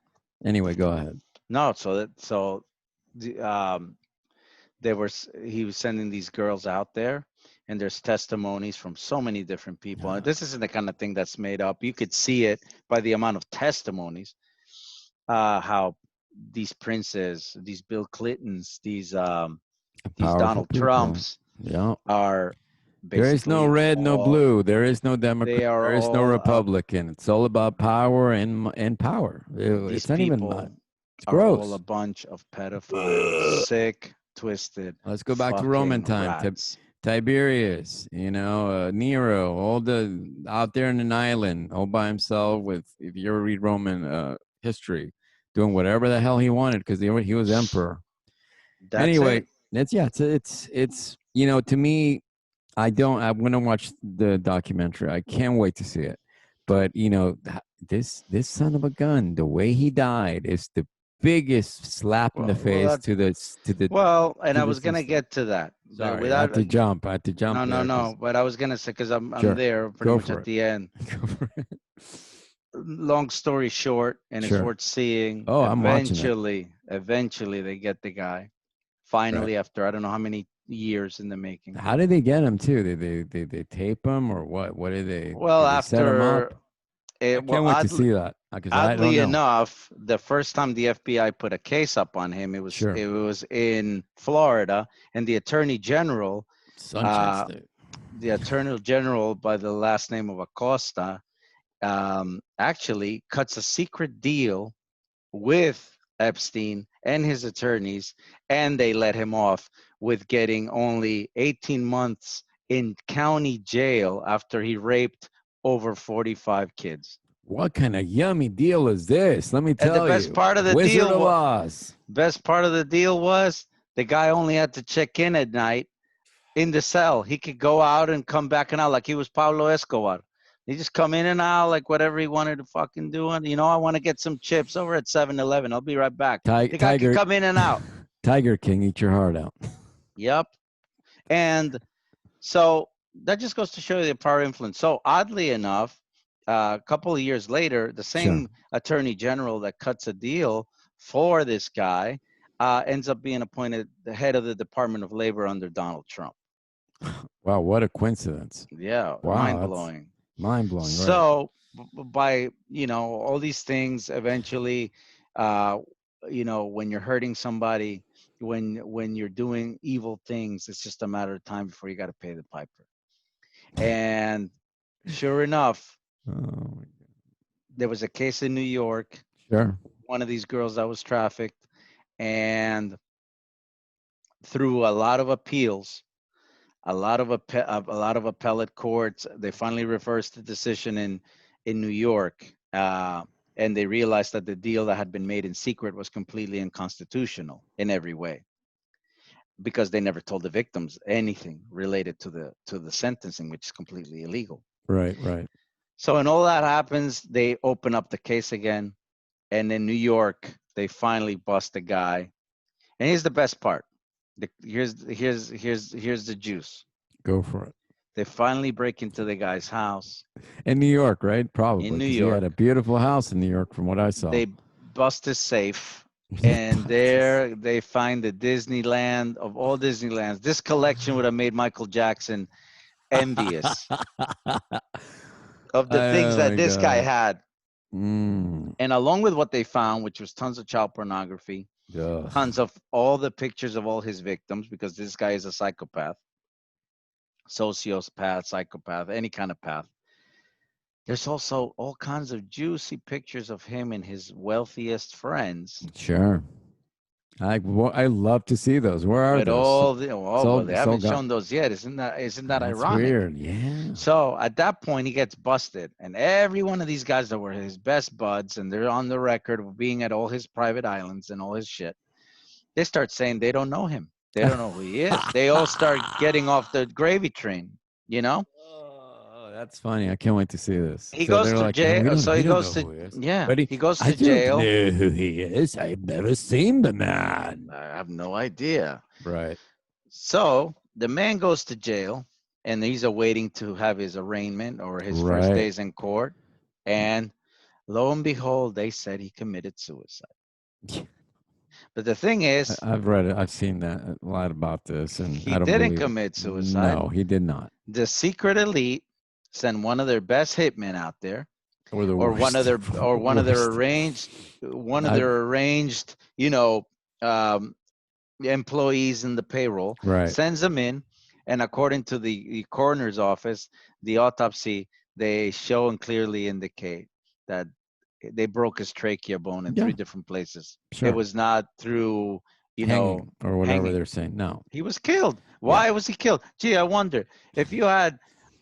anyway. Go ahead. No, the, he was sending these girls out there, and there's testimonies from so many different people. And Uh, this isn't the kind of thing that's made up. You could see it by the amount of testimonies, how these princes, these Bill Clintons, these Powerful Donald people. Trumps Yeah. are There is no basically red, no all blue. There is no they Democrat. are There is no all Republican. It's all about power and power. these It's not even. people It's are all a gross. bunch of pedophiles, sick, twisted, Let's go back to Roman fucking time. rats. Tiberius, Nero, all the out there in an island, all by himself. With if you ever read Roman history, doing whatever the hell he wanted because he was emperor. That's Anyway, it. it's to me, I don't. I'm gonna watch the documentary. I can't wait to see it But this son of a gun, the way he died is the biggest slap in the Well, face to the well, and to I the was gonna system. get to that, but Sorry, I had without to jump. I had to no, jump no, there no. because But I was gonna say because I'm sure, there pretty go much for at it. the end. Go for it. Long story short, and it's Sure. worth seeing. Oh, I'm watching it. Eventually, they get the guy. Right. Finally, after I don't know how many years in the making. How did they get him too? They tape him or what? What did they Well, did they set him up? after I it, well, can't wait to see that because I don't oddly know. enough, the first time the FBI put a case up on him, Sure. it was in Florida, and the Attorney General, Sunshine uh, State. by the last name of Acosta, actually cuts a secret deal with Epstein and his attorneys, and they let him off with getting only 18 months in county jail after he raped over 45 kids. What kind of yummy deal is this? Let me And the tell you. Wizard of Oz. best part of the deal was the guy only had to check in at night in the cell. He could go out and come back and out like he was Pablo Escobar. He just come in and out like whatever he wanted to fucking do. And I want to get some chips over at 7-Eleven. I'll be right back. The guy could Tiger come in and out. Tiger King, eat your heart out. Yep. And so that just goes to show you the power influence. So oddly enough, a couple of years later, the Sure. same attorney general that cuts a deal for this guy ends up being appointed the head of the Department of Labor under Donald Trump. Wow, what a coincidence. Yeah, mind Wow, that's blowing. mind blowing, right? So by all these things, eventually, uh, when you're hurting somebody, when you're doing evil things, it's just a matter of time before you got to pay the piper. And sure enough, Oh, there was a case in New York, sure. one of these girls that was trafficked, and through a lot of appeals, a lot of appellate courts, they finally reversed the decision in New York, and they realized that the deal that had been made in secret was completely unconstitutional in every way because they never told the victims anything related to the sentencing, which is completely illegal. Right, right. So when all that happens, they open up the case again, and in New York, they finally bust the guy. And here's the best part. Here's the juice. Go for it. They finally break into the guy's house In New York, right? in Probably New because he had a York. beautiful house in New York from what I saw. They bust his safe, and there they find the Disneyland of all Disneylands. This collection would have made Michael Jackson envious of the things Oh that my this guy god. had. Mm. And along with what they found, which was tons of child pornography, Ugh. tons of all the pictures of all his victims, because this guy is a psychopath, sociopath, psychopath, any kind of path. There's also all kinds of juicy pictures of him and his wealthiest friends. Sure. I love to see those. Where are With those? all the well, they So haven't got shown those yet. Isn't that that's ironic? weird. Yeah. So at that point, he gets busted, and every one of these guys that were his best buds, and they're on the record of being at all his private islands and all his shit. They start saying they don't know him. They don't know who he is. They all start getting off the gravy train. You know, Oh, that's funny. I can't wait to see this. he So goes they're to like, no, jail. So we he don't goes know to who he is. yeah, But he goes I to don't jail. know who he is. I've never seen the man. I have no idea. Right. So the man goes to jail, and he's awaiting to have his arraignment or his first Right. days in court. And lo and behold, they said he committed suicide. But the thing is, I've read it. I've seen that a lot about this, and he I don't didn't believe it. commit suicide. No, he did not. The secret elite sent one of their best hitmen out there, Or the or worst. one of their Worst. I arranged, um, employees in the payroll, right. sends them in, and according to the coroner's office, the autopsy, they show and clearly indicate that they broke his trachea bone in Yeah. 3 different places. It Sure. was not through, Hanging or whatever hanging. they're saying. No. He was killed. Yeah. Why was he killed? Gee, I wonder if you had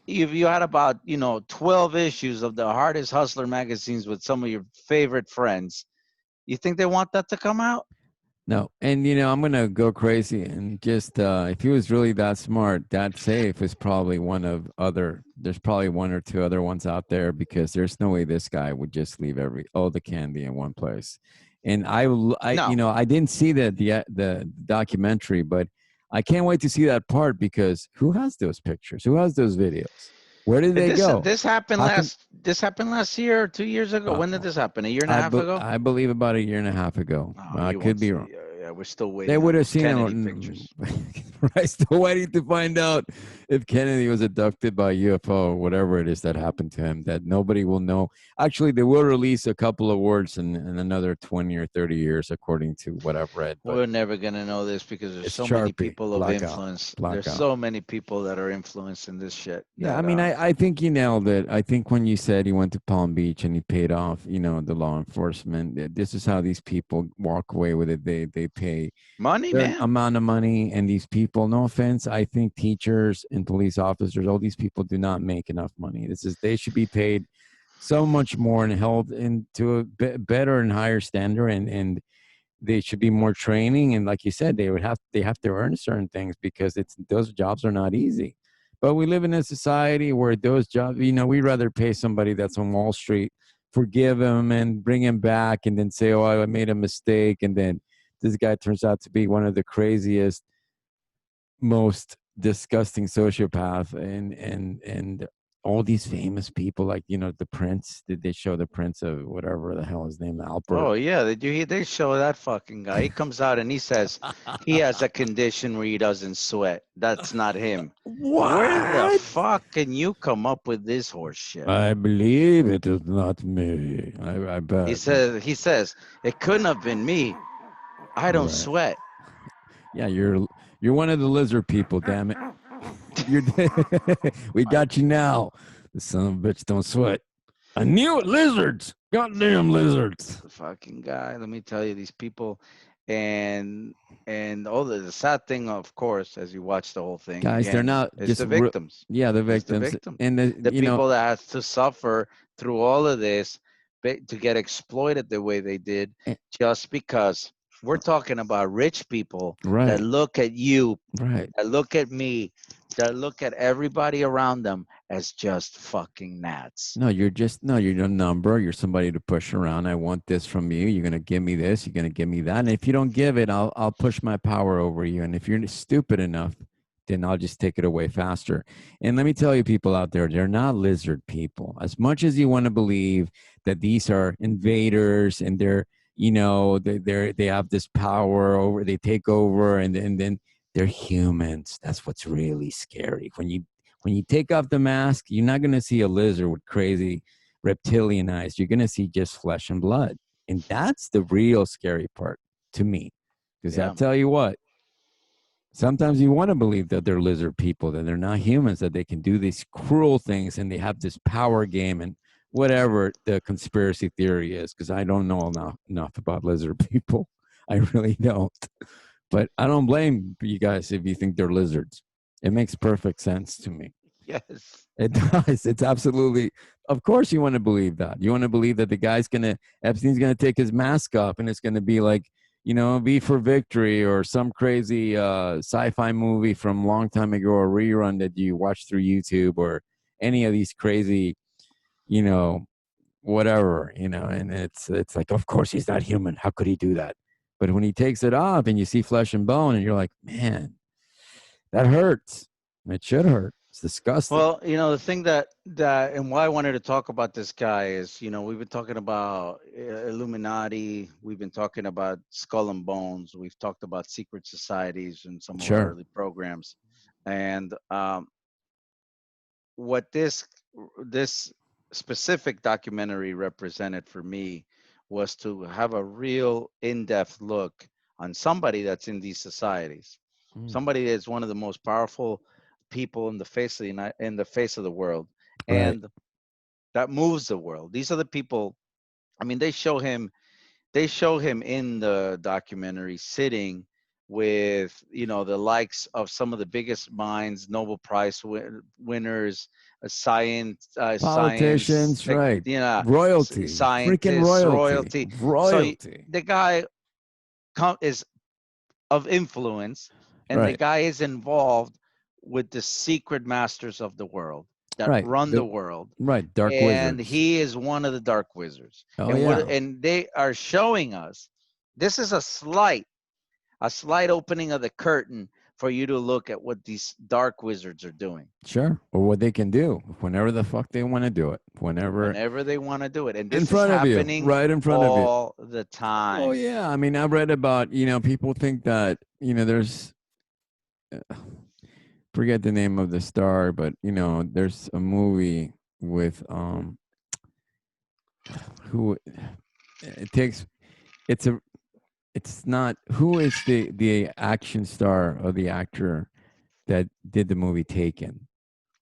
about 12 issues of the hardest hustler magazines with some of your favorite friends, you think they want that to come out? No, and I'm gonna go crazy and just if he was really that smart, that safe is probably one of other. There's probably one or two other ones out there because there's no way this guy would just leave all the candy in one place. And No, I didn't see the documentary, but I can't wait to see that part because who has those pictures? Who has those videos? Where did they this go? happened How can this happened last year or 2 years ago. uh, When did this happen? A year and a half ago? I believe about a year and a half ago. Oh, I you could won't be see. wrong. Yeah, we're still They waiting on would have those seen Kennedy it. pictures. Right, still waiting to find out if Kennedy was abducted by UFO or whatever it is that happened to him. That nobody will know. Actually, they will release a couple of words in another 20 or 30 years, according to what I've read. But We're never gonna know this because there's it's so many Sharpie people of blackout, influence. There's blackout. so many people that are influencing this shit Yeah, I that mean, I think you nailed it. I think when you said he went to Palm Beach and he paid off, the law enforcement. This is how these people walk away with it. They pay money, certain man. amount of money, and these people, no offense, I think teachers and police officers, all these people do not make enough money. They should be paid so much more and held into a better and higher standard, and they should be more training. And like you said, they have to earn certain things because it's those jobs are not easy. But we live in a society where those jobs, we'd rather pay somebody that's on Wall Street, forgive him and bring him back, and then say, "Oh, I made a mistake," and then this guy turns out to be one of the craziest, most disgusting sociopath, and all these famous people, like the prince. Did they show the prince of whatever the hell his name, Albert? Oh yeah, they show that fucking guy. He comes out and he says he has a condition where he doesn't sweat. That's not him. Where the What? fuck can you come up with this horse shit? I believe it is not me. I bet. He says it couldn't have been me. I don't Right. sweat. Yeah, you're one of the lizard people, damn it. You're we got you now. The son of a bitch don't sweat. I knew it, lizards. Goddamn lizards. The fucking guy. Let me tell you, these people, and all the sad thing, of course, as you watch the whole thing Guys, they're again, not is just the victims. yeah, the Is the victims. victims, And the people that have to suffer through all of this to get exploited the way they did, eh, just because we're talking about rich people that right, look at you, right. that look at me, that look at everybody around them as just fucking gnats. No, you're a number. You're somebody to push around. I want this from you. You're gonna give me this. You're gonna give me that. And if you don't give it, I'll push my power over you. And if you're stupid enough, then I'll just take it away faster. And let me tell you, people out there, they're not lizard people. As much as you want to believe that these are invaders and they have this power over, they take over, and then they're humans. That's what's really scary. When you take off the mask, you're not going to see a lizard with crazy reptilian eyes. You're going to see just flesh and blood. And that's the real scary part to me. Because I Yeah, tell you what, sometimes you want to believe that they're lizard people, that they're not humans, that they can do these cruel things and they have this power game and whatever the conspiracy theory is. Because I don't know enough about lizard people. I really don't. But I don't blame you guys if you think they're lizards. It makes perfect sense to me. yes. It does. It's absolutely. Of course, you want to believe that. You want to believe that Epstein's gonna take his mask off, and it's gonna be like, V for Victory or some crazy sci-fi movie from a long time ago, or rerun that you watch through YouTube, or any of these crazy, you know, whatever, And it's like, of course, he's not human. How could he do that? But when he takes it off, and you see flesh and bone, and you're like, man, that hurts. It should hurt. It's disgusting. Well, the thing and why I wanted to talk about this guy is, we've been talking about Illuminati, we've been talking about Skull and Bones, we've talked about secret societies in some of our Sure. early programs, and what this specific documentary represented for me was to have a real in-depth look on somebody that's in these societies, Mm. somebody that's one of the most powerful people in the face of in the face of the world, Right. and that moves the world. These are the people. I mean, they show him in the documentary sitting with the likes of some of the biggest minds, Nobel Prize winners, Politicians, right. Royalty. Freaking scientists, royalty. royalty. So Royalty. the guy is of influence, and the Right. guy is involved with the secret masters of the world that Right. run the world, Right. Dark and wizards. he is one of the dark wizards. Oh And yeah. they are showing us, this is a slight opening of the curtain for you to look at what these dark wizards are doing Sure. Or what they can do whenever the fuck they want to do it. Whenever whenever they want to do it. And in this is front of you, happening right in front of you. all the Oh time. yeah. I mean, I read about, people think that, there's forget the name of the star, but there's a movie with who it takes it's a it's not who is the action star or the actor that did the movie Taken?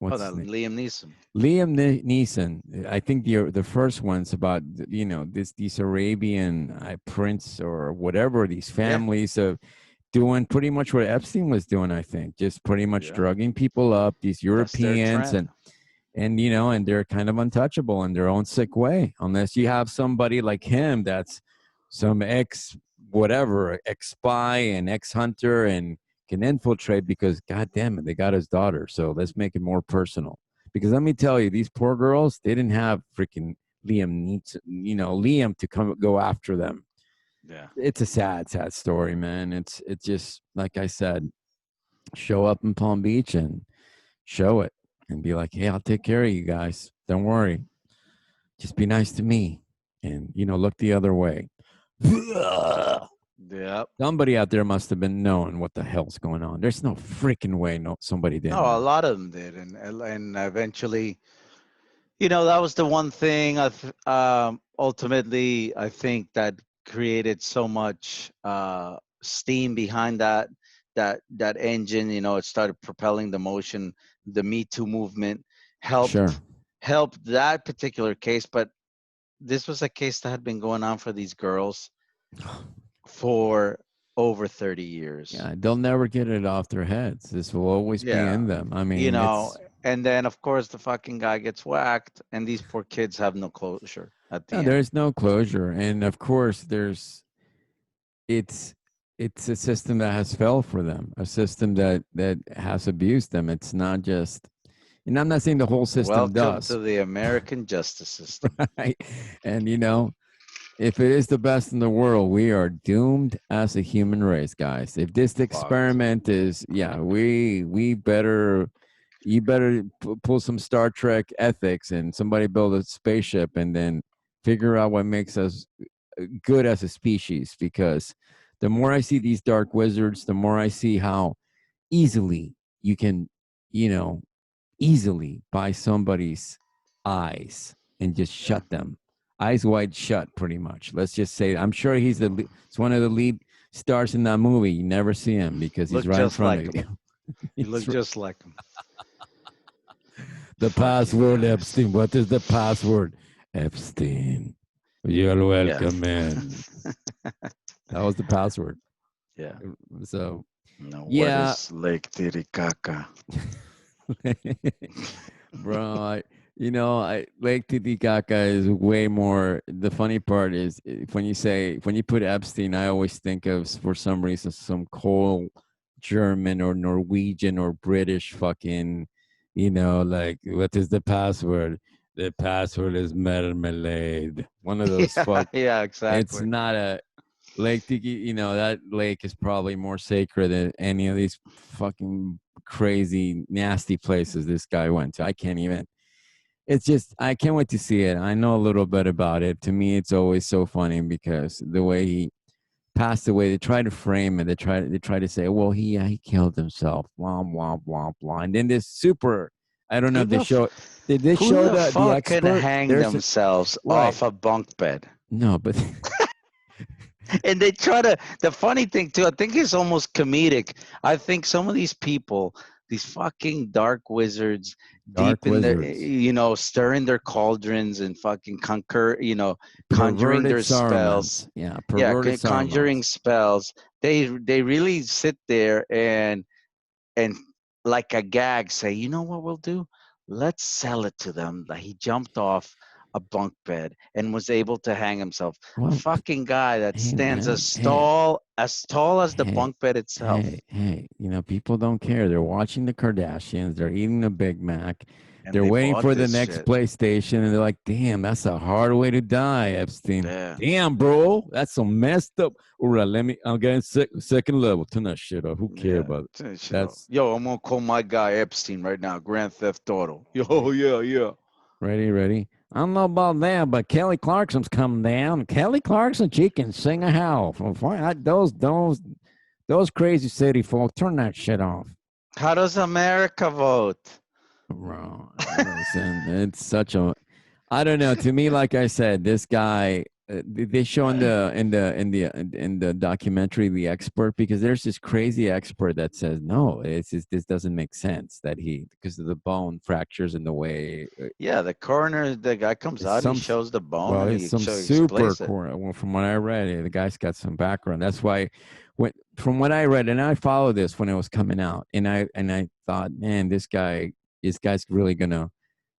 Oh, What's that his name? Liam Neeson. Liam Neeson. I think the first one's about these Arabian prince or whatever, these Yeah. families of doing pretty much what Epstein was doing. I think just pretty much Yeah. drugging people up. These That's their Europeans trend. and they're kind of untouchable in their own sick way, unless you have somebody like him that's some ex whatever, ex spy and ex hunter and can infiltrate because god damn it, they got his daughter, so let's make it more personal. Because let me tell you, these poor girls, they didn't have freaking Liam needs Liam to come go after them. Yeah. It's a sad story, man. It's just like I said, show up in Palm Beach and show it and be like, hey, I'll take care of you guys. Don't worry. Just be nice to me and, look the other way. Yep. Somebody out there must have been knowing what the hell's going on. There's no freaking way somebody didn't No, a know. lot of them did, and eventually, that was the one thing ultimately I think that created so much steam behind that engine. It started propelling the motion. The Me Too movement Sure. helped that particular case, but this was a case that had been going on for these girls for over 30 years. Yeah, they'll never get it off their heads. This will always be Yeah. in them. I you mean, know it's and then of course the fucking guy gets whacked, and these poor kids have no closure at no, the end. there's no closure. And of course, it's it's a system that has failed for them, a system that has abused them. It's not just, and I'm not saying the whole system Welcome to does, the American justice system. right? And if it is the best in the world, we are doomed as a human race, guys. If this Fucked. experiment is, yeah, we better, you better pull some Star Trek ethics and somebody build a spaceship and then figure out what makes us good as a species. Because the more I see these dark wizards, the more I see how easily you can, you know, easily buy somebody's eyes and just Yeah. shut them eyes wide shut, pretty much. Let's just say, I'm sure it's one of the lead stars in that movie. You never see him because he's Look right in just front like of him. you. You look It's just like him. the Fucking password, guys. Epstein. What is the password? Epstein. You're Yeah. welcome, man. That was the password. Yeah. So, No, what yeah, is Lake Titicaca? bro. Lake Titicaca is way more. The funny part is when you put Epstein, I always think of, for some reason, some cold German or Norwegian or British fucking, like, what is the password? The password is marmalade. One of those Yeah, fuck. yeah, It's exactly. not a Lake Tiki. That lake is probably more sacred than any of these fucking crazy, nasty places this guy went to. I can't even. It's just, I can't wait to see it. I know a little bit about it. To me, it's always so funny because the way he passed away, they try to frame it. They try to say, well, he killed himself. Blah blah blah blah. And then this super. I don't know Who if they the f- show. Did they who show the the fuck can expert? hang There's a, themselves right. off a bunk bed? No, but And they try to, the funny thing too, I think it's almost comedic. I think some of these people, these fucking dark wizards, deep dark in their, wizards, stirring their cauldrons and fucking conjuring perverted their spells. Sarumans. Yeah, Yeah, perverted conjuring Sarumans. spells. They really sit there and like a gag say, you know what we'll do? Let's sell it to them that he jumped off a bunk bed and was able to hang himself. A Well, fucking guy that hey stands man, hey, as tall as the hey, bunk bed itself, hey, you know, people don't care. They're watching the Kardashians, they're eating a Big Mac, and they're they waiting bought for the this next shit. PlayStation, and they're like, damn, that's a hard way to die, Epstein. Yeah, Damn, bro, that's so messed up. All right, I'm getting second level. Turn that shit off. Who care yeah. about it? Turn that shit off. That's Yo, I'm gonna call my guy Epstein right now. Grand Theft Auto. Yo, yeah, yeah. ready. I don't know about that, but Kelly Clarkson's coming down. Kelly Clarkson, she can sing a howl. Those crazy city folk, turn that shit off. How does America vote? Bro, listen, it's such a. I don't know. To me, like I said, this guy. They show in the documentary the expert, because there's this crazy expert that says no, this doesn't make sense, that he, because of the bone fractures in the way. Yeah, the coroner, the guy comes It's out, he some shows the bone well, and it's he some super explains it. core. Well, from what I read, the guy's got some background. That's why, when from what I read, and I followed this when it was coming out, and I thought, man, this guy's really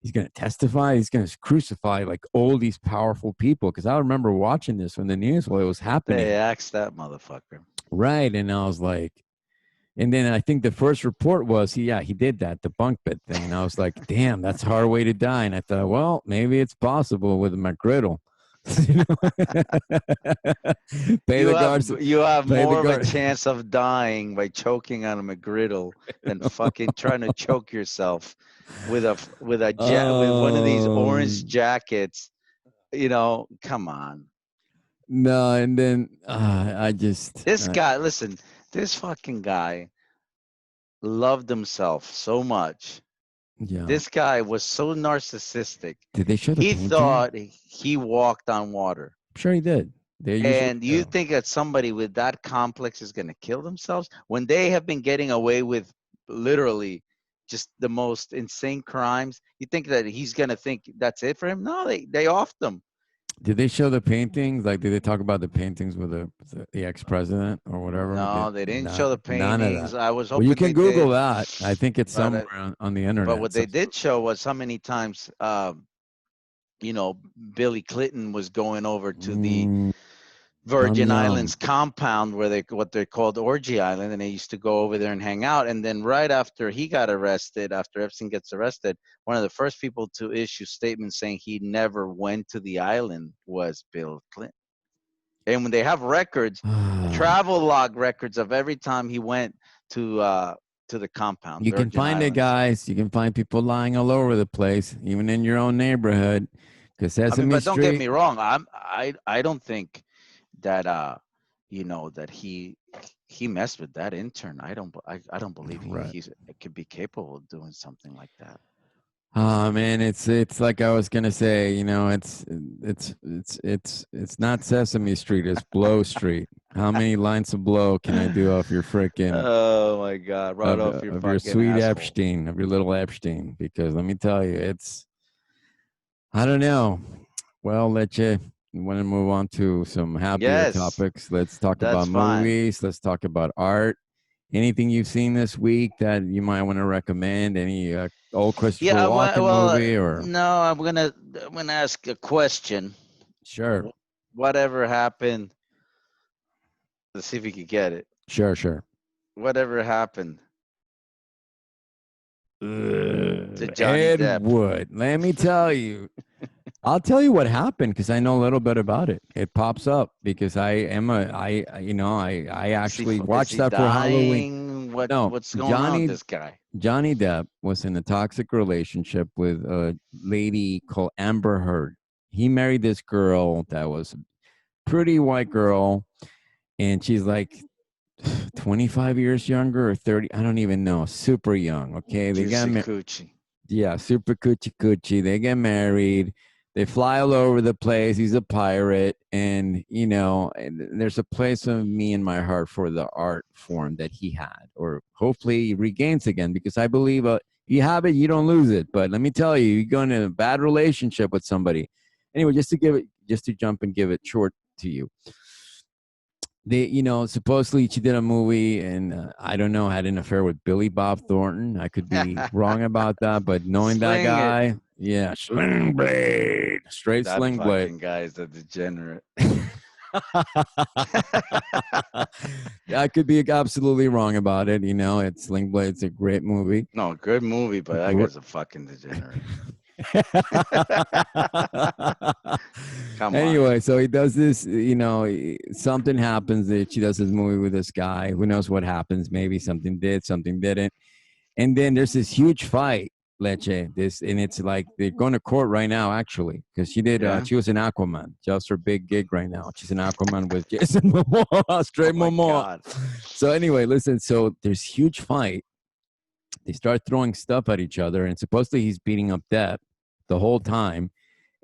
he's gonna testify. He's gonna crucify like all these powerful people. Because I remember watching this when the news while it was They happening, axed that motherfucker. right? And I was like, and then I think the first report was he did that, the bunk bed thing. And I was like, damn, that's a hard way to die. And I thought, well, maybe it's possible with a McGriddle. Pay the guards, You have pay the more of a guard. chance of dying by choking on a McGriddle than fucking trying to choke yourself with with one of these orange um, jackets. Come on. no, and then I just, This guy, listen, this fucking guy loved himself so much. yeah. This guy was so narcissistic. Did they show the He painting? thought he walked on water. I'm sure he did. They usually And you do. think that somebody with that complex is going to kill themselves when they have been getting away with literally just the most insane crimes? You think that he's going to think that's it for him? No, they offed him. Did they show the paintings? Like, did they talk about the paintings with the ex president or whatever? No, they didn't show the None of paintings. that. I was Well, you hoping can they Google did, that. I think it's but somewhere on the but internet. what So, they did show was how many times Billy Clinton was going over to the mm, Virgin unknown. Islands compound where what they called Orgy Island, and they used to go over there and hang out. And then right after he got arrested, after Epstein gets arrested, one of the first people to issue statements saying he never went to the island was Bill Clinton. And when they have records, travel log records of every time he went to the compound, You can Virgin find it, Islands. guys. You can find people lying all over the place, even in your own neighborhood. Because I mean, Sesame but don't get Street, me wrong. I don't think that that he messed with that intern. I don't believe right? he's could be capable of doing something like that. Oh man, it's like I was gonna say, it's not Sesame Street, it's Blow Street. How many lines of blow can I do off your freaking Oh my God! Right off your of your fucking sweet asshole. Epstein, of your little Epstein? Because let me tell you, I don't know. Well, Leche, you want to move on to some happier Yes, topics. Let's talk that's about fine. movies. Let's talk about art. Anything you've seen this week that you might want to recommend? Any old Christopher Yeah. Walken movie or No. I'm gonna ask a question. sure, Whatever happened? Let's see if we could get it. sure. Whatever happened to Johnny Ed Depp? Wood. Let me tell you. I'll tell you what happened because I know a little bit about it. It pops up because I actually Is watched he that for Halloween. dying? No, What's going on with Johnny this guy? Johnny Depp was in a toxic relationship with a lady called Amber Heard. He married this girl that was a pretty white girl, and she's like 25 years younger or 30. I don't even know. Super young. Okay. Juicy coochie. Yeah, super coochie coochie. They get married. They fly all over the place. He's a pirate. And there's a place of me in my heart for the art form that he had, or hopefully he regains again, because I believe you have it, you don't lose it. But let me tell you, you go into a bad relationship with somebody. Anyway, just to jump and give it short to you, supposedly she did a movie, and I don't know, had an affair with Billy Bob Thornton. I could be wrong about that, but knowing that Sling it. guy, Yeah, sling blade, straight That sling blade. fucking guy is a degenerate. I could be absolutely wrong about it. You know, it's Sling Blade's a great movie. No, good movie, but that Gr- guy's a fucking degenerate. Come on. Anyway, so he does this, you know, something happens that she does this movie with this guy. Who knows what happens? Maybe something did, something didn't. And then there's this huge fight, Leche. This, and it's like they're going to court right now, actually, because she did. Yeah. She was an Aquaman. Just her big gig right now. She's an Aquaman with Jason Momoa, straight Oh my Momoa. God. So anyway, listen. So there's huge fight. They start throwing stuff at each other, and supposedly he's beating up Depp the whole time.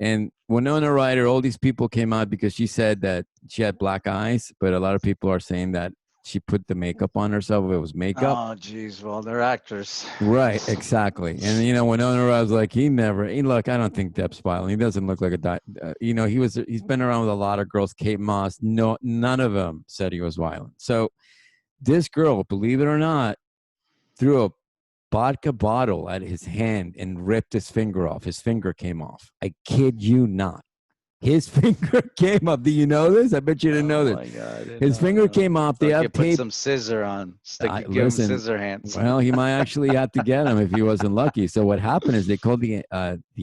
And Winona Ryder, all these people came out because she said that she had black eyes, but a lot of people are saying that she put the makeup on herself. It was makeup. Oh, geez. Well, they're actors. Right, exactly. And you know, Winona Ryder was like, look, I don't think Depp's violent. He doesn't look like you know, he's been around with a lot of girls. Kate Moss, no, none of them said he was violent. So this girl, believe it or not, threw a vodka bottle at his hand and ripped his finger off. His finger came off. I kid you not. His finger came off. Do you know this? I bet you didn't know Oh this. my God. His finger came off. They Look, you have put tape. some scissor on. Give him Listen, scissor hands. well, he might actually have to get him if he wasn't lucky. So what happened is they called the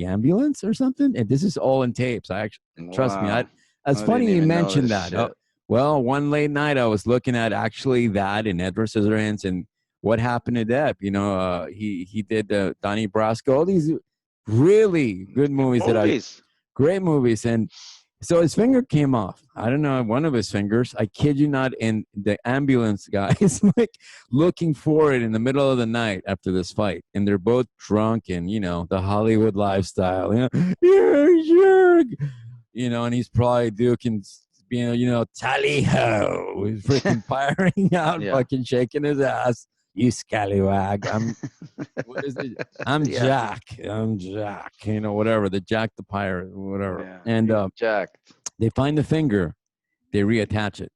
ambulance or something, and this is all in tapes. I actually trust me. Wow. It's I funny didn't you even know mentioned this that. shit. Well, one late night I was looking at actually that in Edward Scissorhands and what happened to Depp. You know, he did Donnie Brasco, all these really good movies great movies, and so his finger came off. I don't know, one of his fingers. I kid you not. And the ambulance guy is like looking for it in the middle of the night after this fight, and they're both drunk and you know the Hollywood lifestyle. You know, you're a jerk. You know, and he's probably duking, you know, tally ho. He's freaking firing out, Yeah. fucking shaking his ass. You scallywag. What is it? I'm Yeah. Jack. I'm Jack. You know, whatever. The Jack the Pirate, whatever. Yeah. And jacked. they find the finger, they reattach it.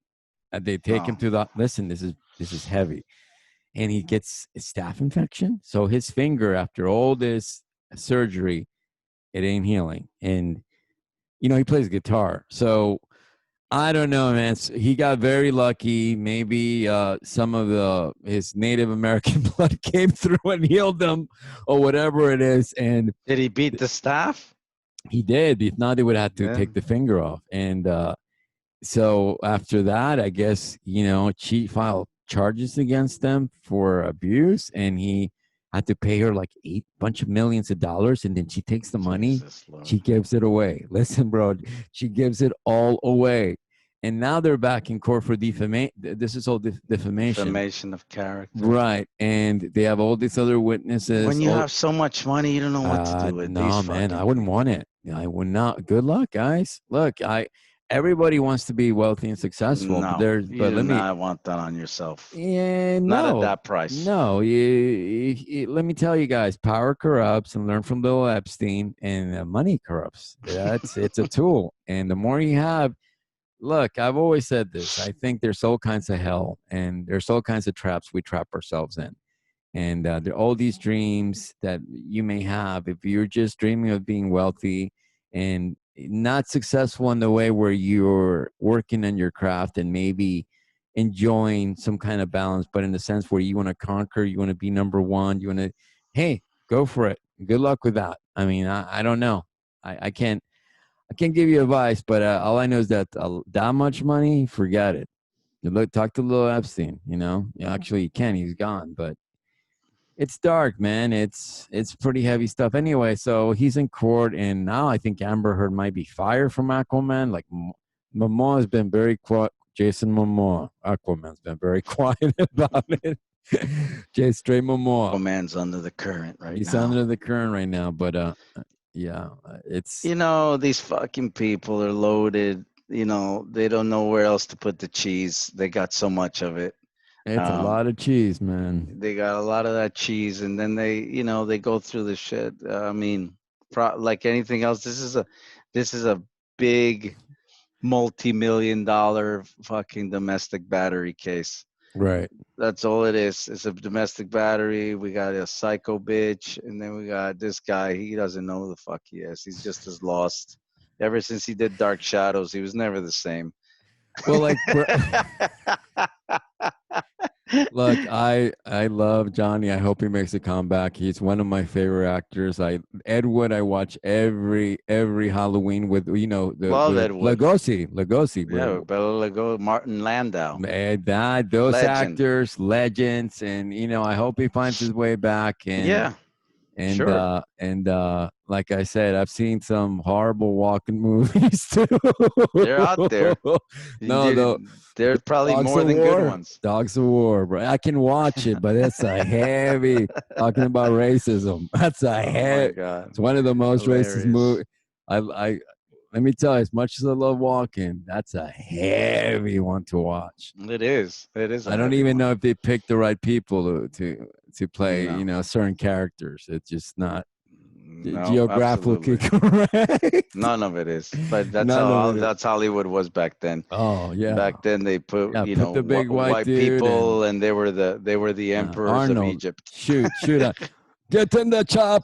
They take him Oh. to the listen, this is heavy. And he gets a staph infection. So his finger, after all this surgery, it ain't healing. And you know, he plays guitar. So I don't know, man. He got very lucky. Maybe some of his Native American blood came through and healed him, or whatever it is. And Did he beat the staff? he did. If not, they would have to Yeah. take the finger off. And so after that, I guess you know, she filed charges against them for abuse, and he had to pay her like bunch of millions of dollars, and then she takes the money, she gives it away. Listen, bro, she gives it all away, and now they're back in court for defamation. This is all defamation. Defamation of character. Right, and they have all these other witnesses. When you have so much money, you don't know what to do with no, these. Man, I wouldn't want it. I would not. Good luck, guys. Look, everybody wants to be wealthy and successful. No, but let me. I want that on yourself. Yeah, Not no, at that price. No, let me tell you guys, power corrupts, and learn from little Epstein. And money corrupts. It's a tool, and the more you have. Look, I've always said this. I think there's all kinds of hell, and there's all kinds of traps we trap ourselves in. And there are all these dreams that you may have if you're just dreaming of being wealthy and not successful in the way where you're working on your craft and maybe enjoying some kind of balance, but in the sense where you want to conquer, you want to be number one, you want to, hey, go for it. Good luck with that. I mean, I don't know. I can't give you advice, but all I know is that that much money, forget it. Talk to little Epstein. You know, actually, you can. He's gone, but it's dark, man. It's pretty heavy stuff. Anyway, so he's in court, and now I think Amber Heard might be fired from Aquaman. Like Momoa has been very quiet. Jason Momoa, Aquaman's been very quiet about it. Straight Momoa. Aquaman's under the current right now. He's under the current right now, but yeah, it's. You know, these fucking people are loaded. You know, they don't know where else to put the cheese. They got so much of it. It's a lot of cheese, man. They got a lot of that cheese, and then they go through the shit. I mean, like anything else, this is a big multi-million-dollar fucking domestic battery case. Right. That's all it is. It's a domestic battery. We got a psycho bitch, and then we got this guy. He doesn't know who the fuck he is. He's just as lost. Ever since he did Dark Shadows, he was never the same. Well, like, look, I love Johnny. I hope he makes a comeback. He's one of my favorite actors. Ed Wood. I watch every Halloween with the Love with Ed Wood. Lugosi Yeah, with Bela Lugosi, Martin Landau, that those legend. actors, legends, and I hope he finds his way back. And Yeah, and sure. uh and like I said, I've seen some horrible walking movies too. They're out there. No, though. There's probably Dogs more of than good War. ones. Dogs of War, bro. I can watch it, but it's a heavy talking about racism. That's a Oh my heavy. God. It's one of the most racist Hilarious. movies. I let me tell you, as much as I love walking, that's a heavy one to watch. It is. It is a I don't heavy even one. know if they picked the right people to play, No, certain characters. It's just not no, geographically absolutely. correct. None of it is. But None of it. that's Hollywood was back then. Oh yeah, Back then they put, yeah. Put the big white white dude and people, and they were the emperors of Arnold. Egypt. Shoot! Get in the chop.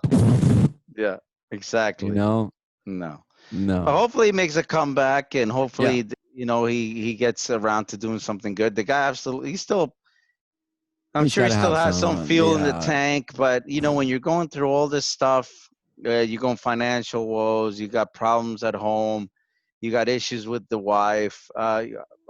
Yeah, You exactly. know, No. But no. hopefully he makes a comeback, and Yeah, hopefully he gets around to doing something good. The guy absolutely, he's still, I'm he's sure got he to still have has some some. fuel in the Yeah, tank, but when you're going through all this stuff, you're going financial woes, you got problems at home, you got issues with the wife.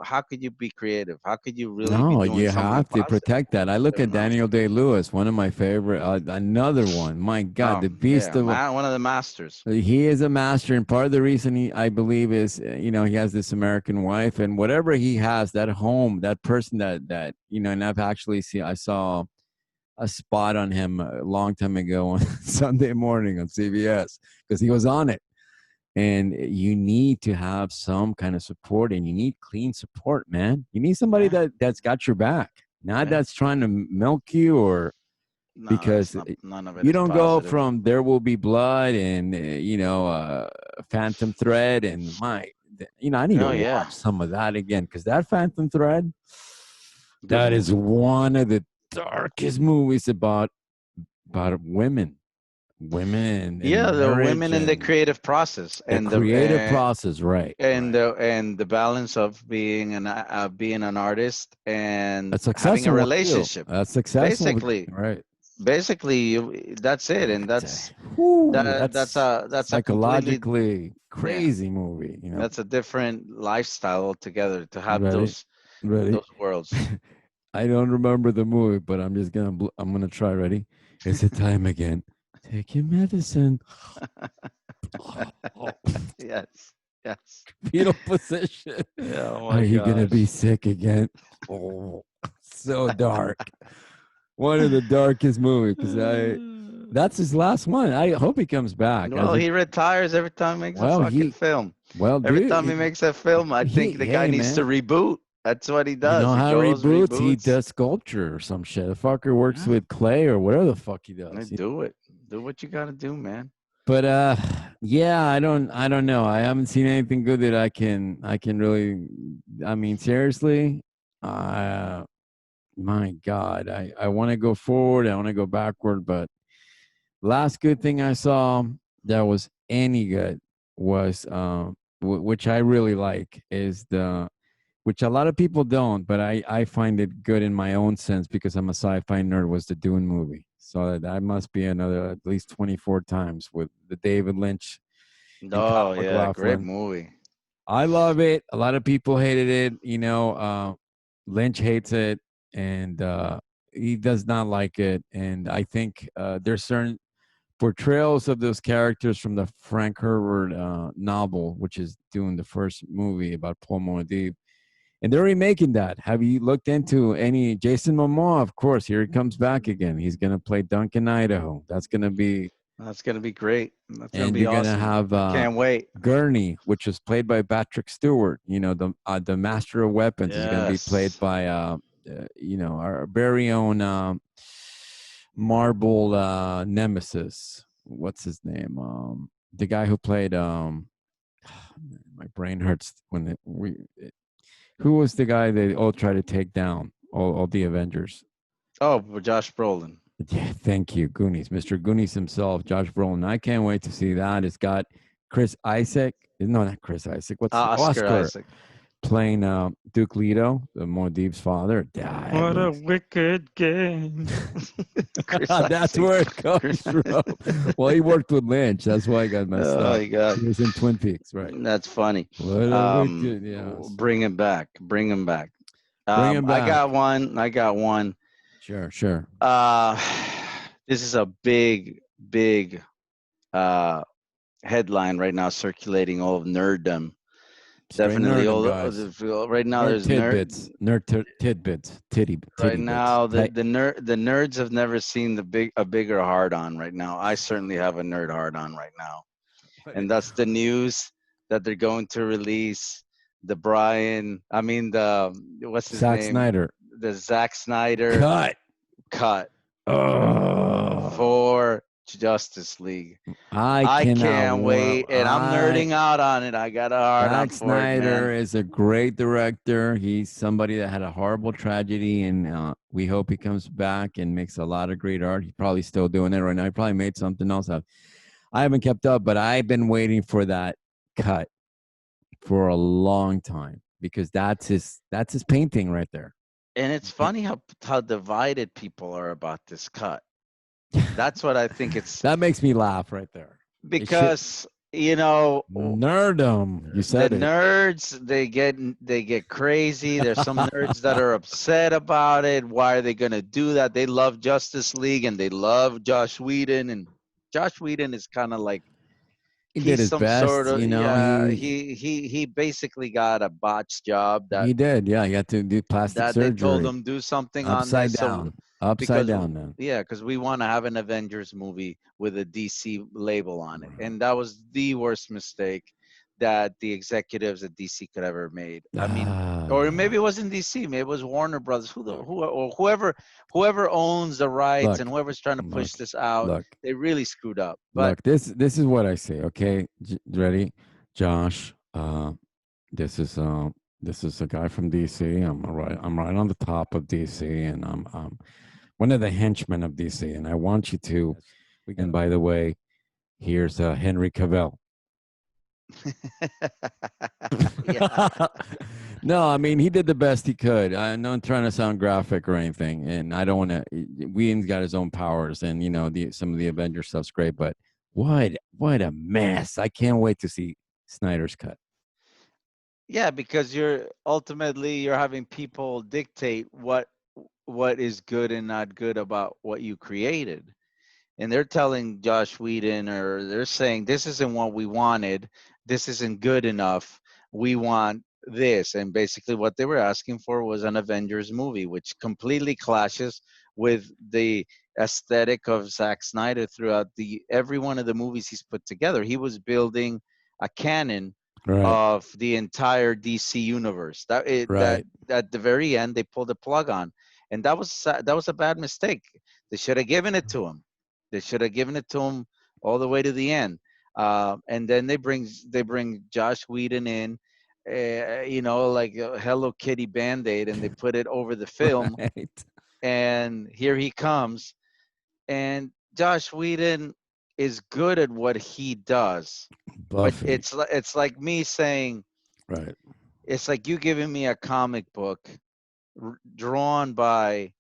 How could you be creative? How could you really be no, doing you something have to positive? protect that. I look at No. Daniel Day Lewis, one of my favorite. Another one. My God, Oh the beast yeah, of. one of the masters. He is a master, and part of the reason I believe, is he has this American wife, and whatever he has, that home, that person, that. And I've actually seen. I saw a spot on him a long time ago on Sunday morning on CBS because he was on it. And you need to have some kind of support, and you need clean support, man. You need somebody Yeah, that's got your back, not yeah. that's trying to milk you, or No, that's because not. None of it you is don't go positive. from There Will Be Blood and Phantom Thread, and I need to Oh yeah, watch some of that again, because that Phantom Thread, good that is movie. one of the darkest movies about women and Yeah, the marriage women in the and creative process, the creative process. Right, right. and the balance of being an artist A and having a successful one too. relationship. A successful, Basically, right? that's it, and That's that's that's a completely, psychologically yeah. crazy movie. That's a different lifestyle altogether to have Ready, ready. those worlds. I don't remember the movie, but I'm gonna try. Ready? It's the time again. Take your medicine. Oh, Yes, yes. fetal position. Yeah, oh Are my you gonna be gosh. sick again? Oh, so dark. One of the darkest movies, because that's his last one. I hope he comes back. Well, he retires every time he makes a Well, fucking film. Every dude, time he makes a film, I think the guy hey needs to man, reboot. That's what he you know does. He how goes, reboots? He reboots. does sculpture or some shit. The fucker works Yeah, with clay or whatever the fuck he does. do it. Do what you got to do, man. But yeah, I don't know. I haven't seen anything good that I can really. I mean, seriously, uh my God, I want to go forward, I want to go backward, but last good thing I saw that was any good was which I really like, is the which a lot of people don't, but I find it good in my own sense because I'm a sci-fi nerd, was the Dune movie. So that must be another at least 24 times with the David Lynch and Kyle Oh yeah, great MacLachlan. movie. I love it. A lot of people hated it. Lynch hates it, and he does not like it. And I think there's certain portrayals of those characters from the Frank Herbert novel, which is doing the first movie about Paul Moadib. And they're remaking that. Have you looked into any Jason Momoa? Of course, here he comes back again. He's going to play Duncan Idaho. That's going to be, That's gonna be great. That's gonna and be you're going to awesome. have I can't wait. Gurney, which was played by Patrick Stewart. The master of weapons is going to be played Yes. by our very own Marble nemesis. What's his name? The guy who played my brain hurts when who was the guy they all try to take down? all the Avengers. Oh, Josh Brolin. Yeah, thank you, Goonies, Mr. Goonies himself, Josh Brolin. I can't wait to see that. It's got Chris Isaac. No, not Chris Isaac. What's Oscar Oscar Isaac. playing Duke Leto, the Muad'Dib's father. Yeah, it What a looks. wicked game. Chris That's Isaac. where it Chris- comes from. Well, he worked with Lynch. That's why I got messed oh up. my God. He was in Twin Peaks, right? That's funny. What a wicked, yes. Bring him back. Bring him back. Bring him I back. got one. I got one. Sure, sure. Uh, this is a big, big uh, headline right now circulating all of nerddom. Straight Definitely nerdum, all guys. right now. Nerd There's nerd. tidbits. Tidbits. Right Titty bits. now, the nerds have never seen a bigger hard on right now. I certainly have a nerd hard on right now, and that's the news that they're going to release the what's his Zack name, Snyder. the Zack Snyder Cut. cut Oh, for Justice League. I I cannot. can't wait, and I'm nerding out on it. I got a hard on Zack for it, Snyder man. is a great director. He's somebody that had a horrible tragedy, and we hope he comes back and makes a lot of great art. He's probably still doing it right now. He probably made something else. I haven't kept up, but I've been waiting for that cut for a long time because that's his painting right there. And it's funny how divided people are about this cut. That's what I think it's That makes me laugh right there. It should because you know nerdum. You the said it. nerds they get crazy. There's some nerds that are upset about it. Why are they gonna do that? They love Justice League and they love Josh Whedon, and Josh Whedon is kind of like He did he's his some sort best, of you know. yeah. He He basically got a botched job that he did, yeah. He had to do plastic they told surgery, him do something on upside this. So down, upside because down, man. yeah, because we want to have an Avengers movie with a DC label on it, and that was the worst mistake that the executives at DC could ever made. I mean, or maybe Ah, it wasn't DC, maybe it was Warner Brothers, look, or whoever owns the rights and look, whoever's trying to look, push this out. look, They really screwed up. But look. This is what I say. Okay, ready, Josh? This is a guy from DC. I'm right on the top of DC, and I'm one of the henchmen of DC. And I want you to. And by the way, here's Henry Cavill. yeah, No, I mean he did the best he could. I'm not trying to sound graphic or anything, and I don't want to. Whedon's got his own powers, and you know some of the Avengers stuff's great, but what a mess! I can't wait to see Snyder's cut. yeah, because you're having people dictate what is good and not good about what you created. And they're telling Josh Whedon, or they're saying, this isn't what we wanted. This isn't good enough. We want this. And basically, what they were asking for was an Avengers movie, which completely clashes with the aesthetic of Zack Snyder throughout the every one of the movies he's put together. He was building a canon Right, of the entire DC universe. That right. at the very end they pulled the plug on, and that was a bad mistake. They should have given it to him. They should have given it to him all the way to the end. And then they bring Josh Whedon in, like a Hello Kitty Band-Aid, and they put it over the film. Right. And here he comes. And Josh Whedon is good at what he does, but Buffy. it's like me saying Right. it's like you giving me a comic book drawn by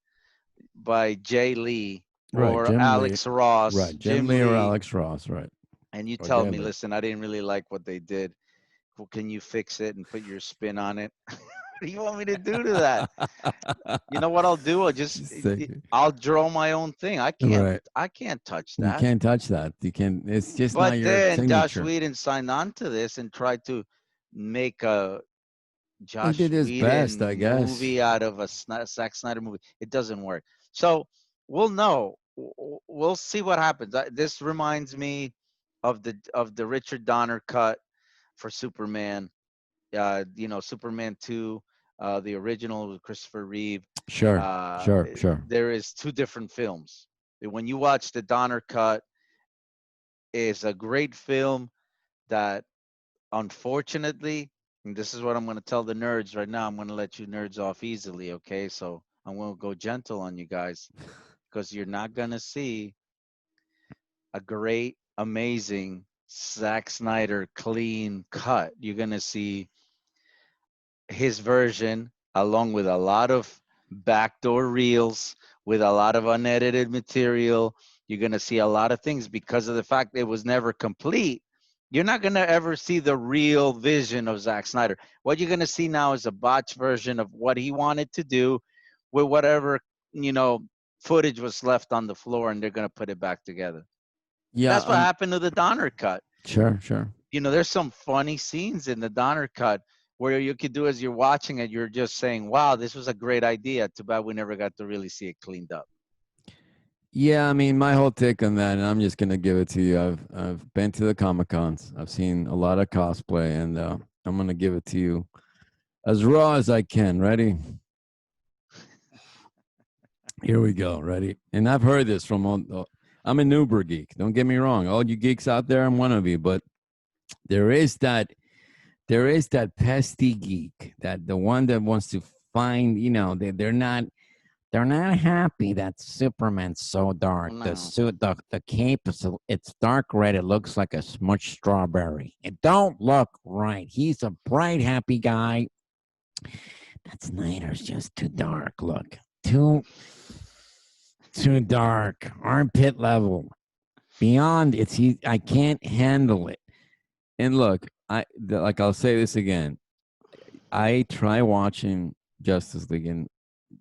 Jay Lee Right. or Jim Lee. Alex Ross, Right. Jim Jim Lee or Lee, Alex Ross. Right. and you Or tell Jay me, Lee. listen, I didn't really like what they did. Well, can you fix it and put your spin on it? What do you want me to do to that? You know what I'll do? I'll draw my own thing. Right. I can't touch You that. can't touch that. You can. It's just not But your then Josh signature. Whedon signed on to this and tried to make a He Josh did his best, I Whedon guess. movie out of a Zack Snyder movie. It doesn't work. So we'll know. We'll see what happens. This reminds me of the Richard Donner cut for Superman. Superman 2, the original with Christopher Reeve. Sure. Sure. Sure. There is two different films. When you watch the Donner cut, is a great film that unfortunately, and this is what I'm going to tell the nerds right now. I'm going to let you nerds off easily, okay? So I'm going to go gentle on you guys because you're not going to see a great, amazing Zack Snyder clean cut. You're going to see his version along with a lot of backdoor reels, with a lot of unedited material. You're going to see a lot of things because of the fact it was never complete. You're not going to ever see the real vision of Zack Snyder. What you're going to see now is a botched version of what he wanted to do with whatever, you know, footage was left on the floor, and they're going to put it back together. Yeah, That's what happened to the Donner cut. sure, sure. You know, there's some funny scenes in the Donner cut where you could do as you're watching it, you're just saying, wow, this was a great idea. Too bad we never got to really see it cleaned up. Yeah, I mean, my whole take on that, and I'm just gonna give it to you. I've been to the Comic Cons. I've seen a lot of cosplay, and I'm gonna give it to you as raw as I can. Ready? Here we go. Ready? And I've heard this from all. I'm an Uber geek. Don't get me wrong. All you geeks out there, I'm one of you. But there is that pesty geek, that the one that wants to find. They're not happy that Superman's so dark. The No. suit, the cape, it's dark red. It looks like a smushed strawberry. It don't look right. He's a bright, happy guy. That Snyder's just too dark. Look, too dark. Armpit level. Beyond it's I can't handle it. And look, I'll say this again. I try watching Justice League, and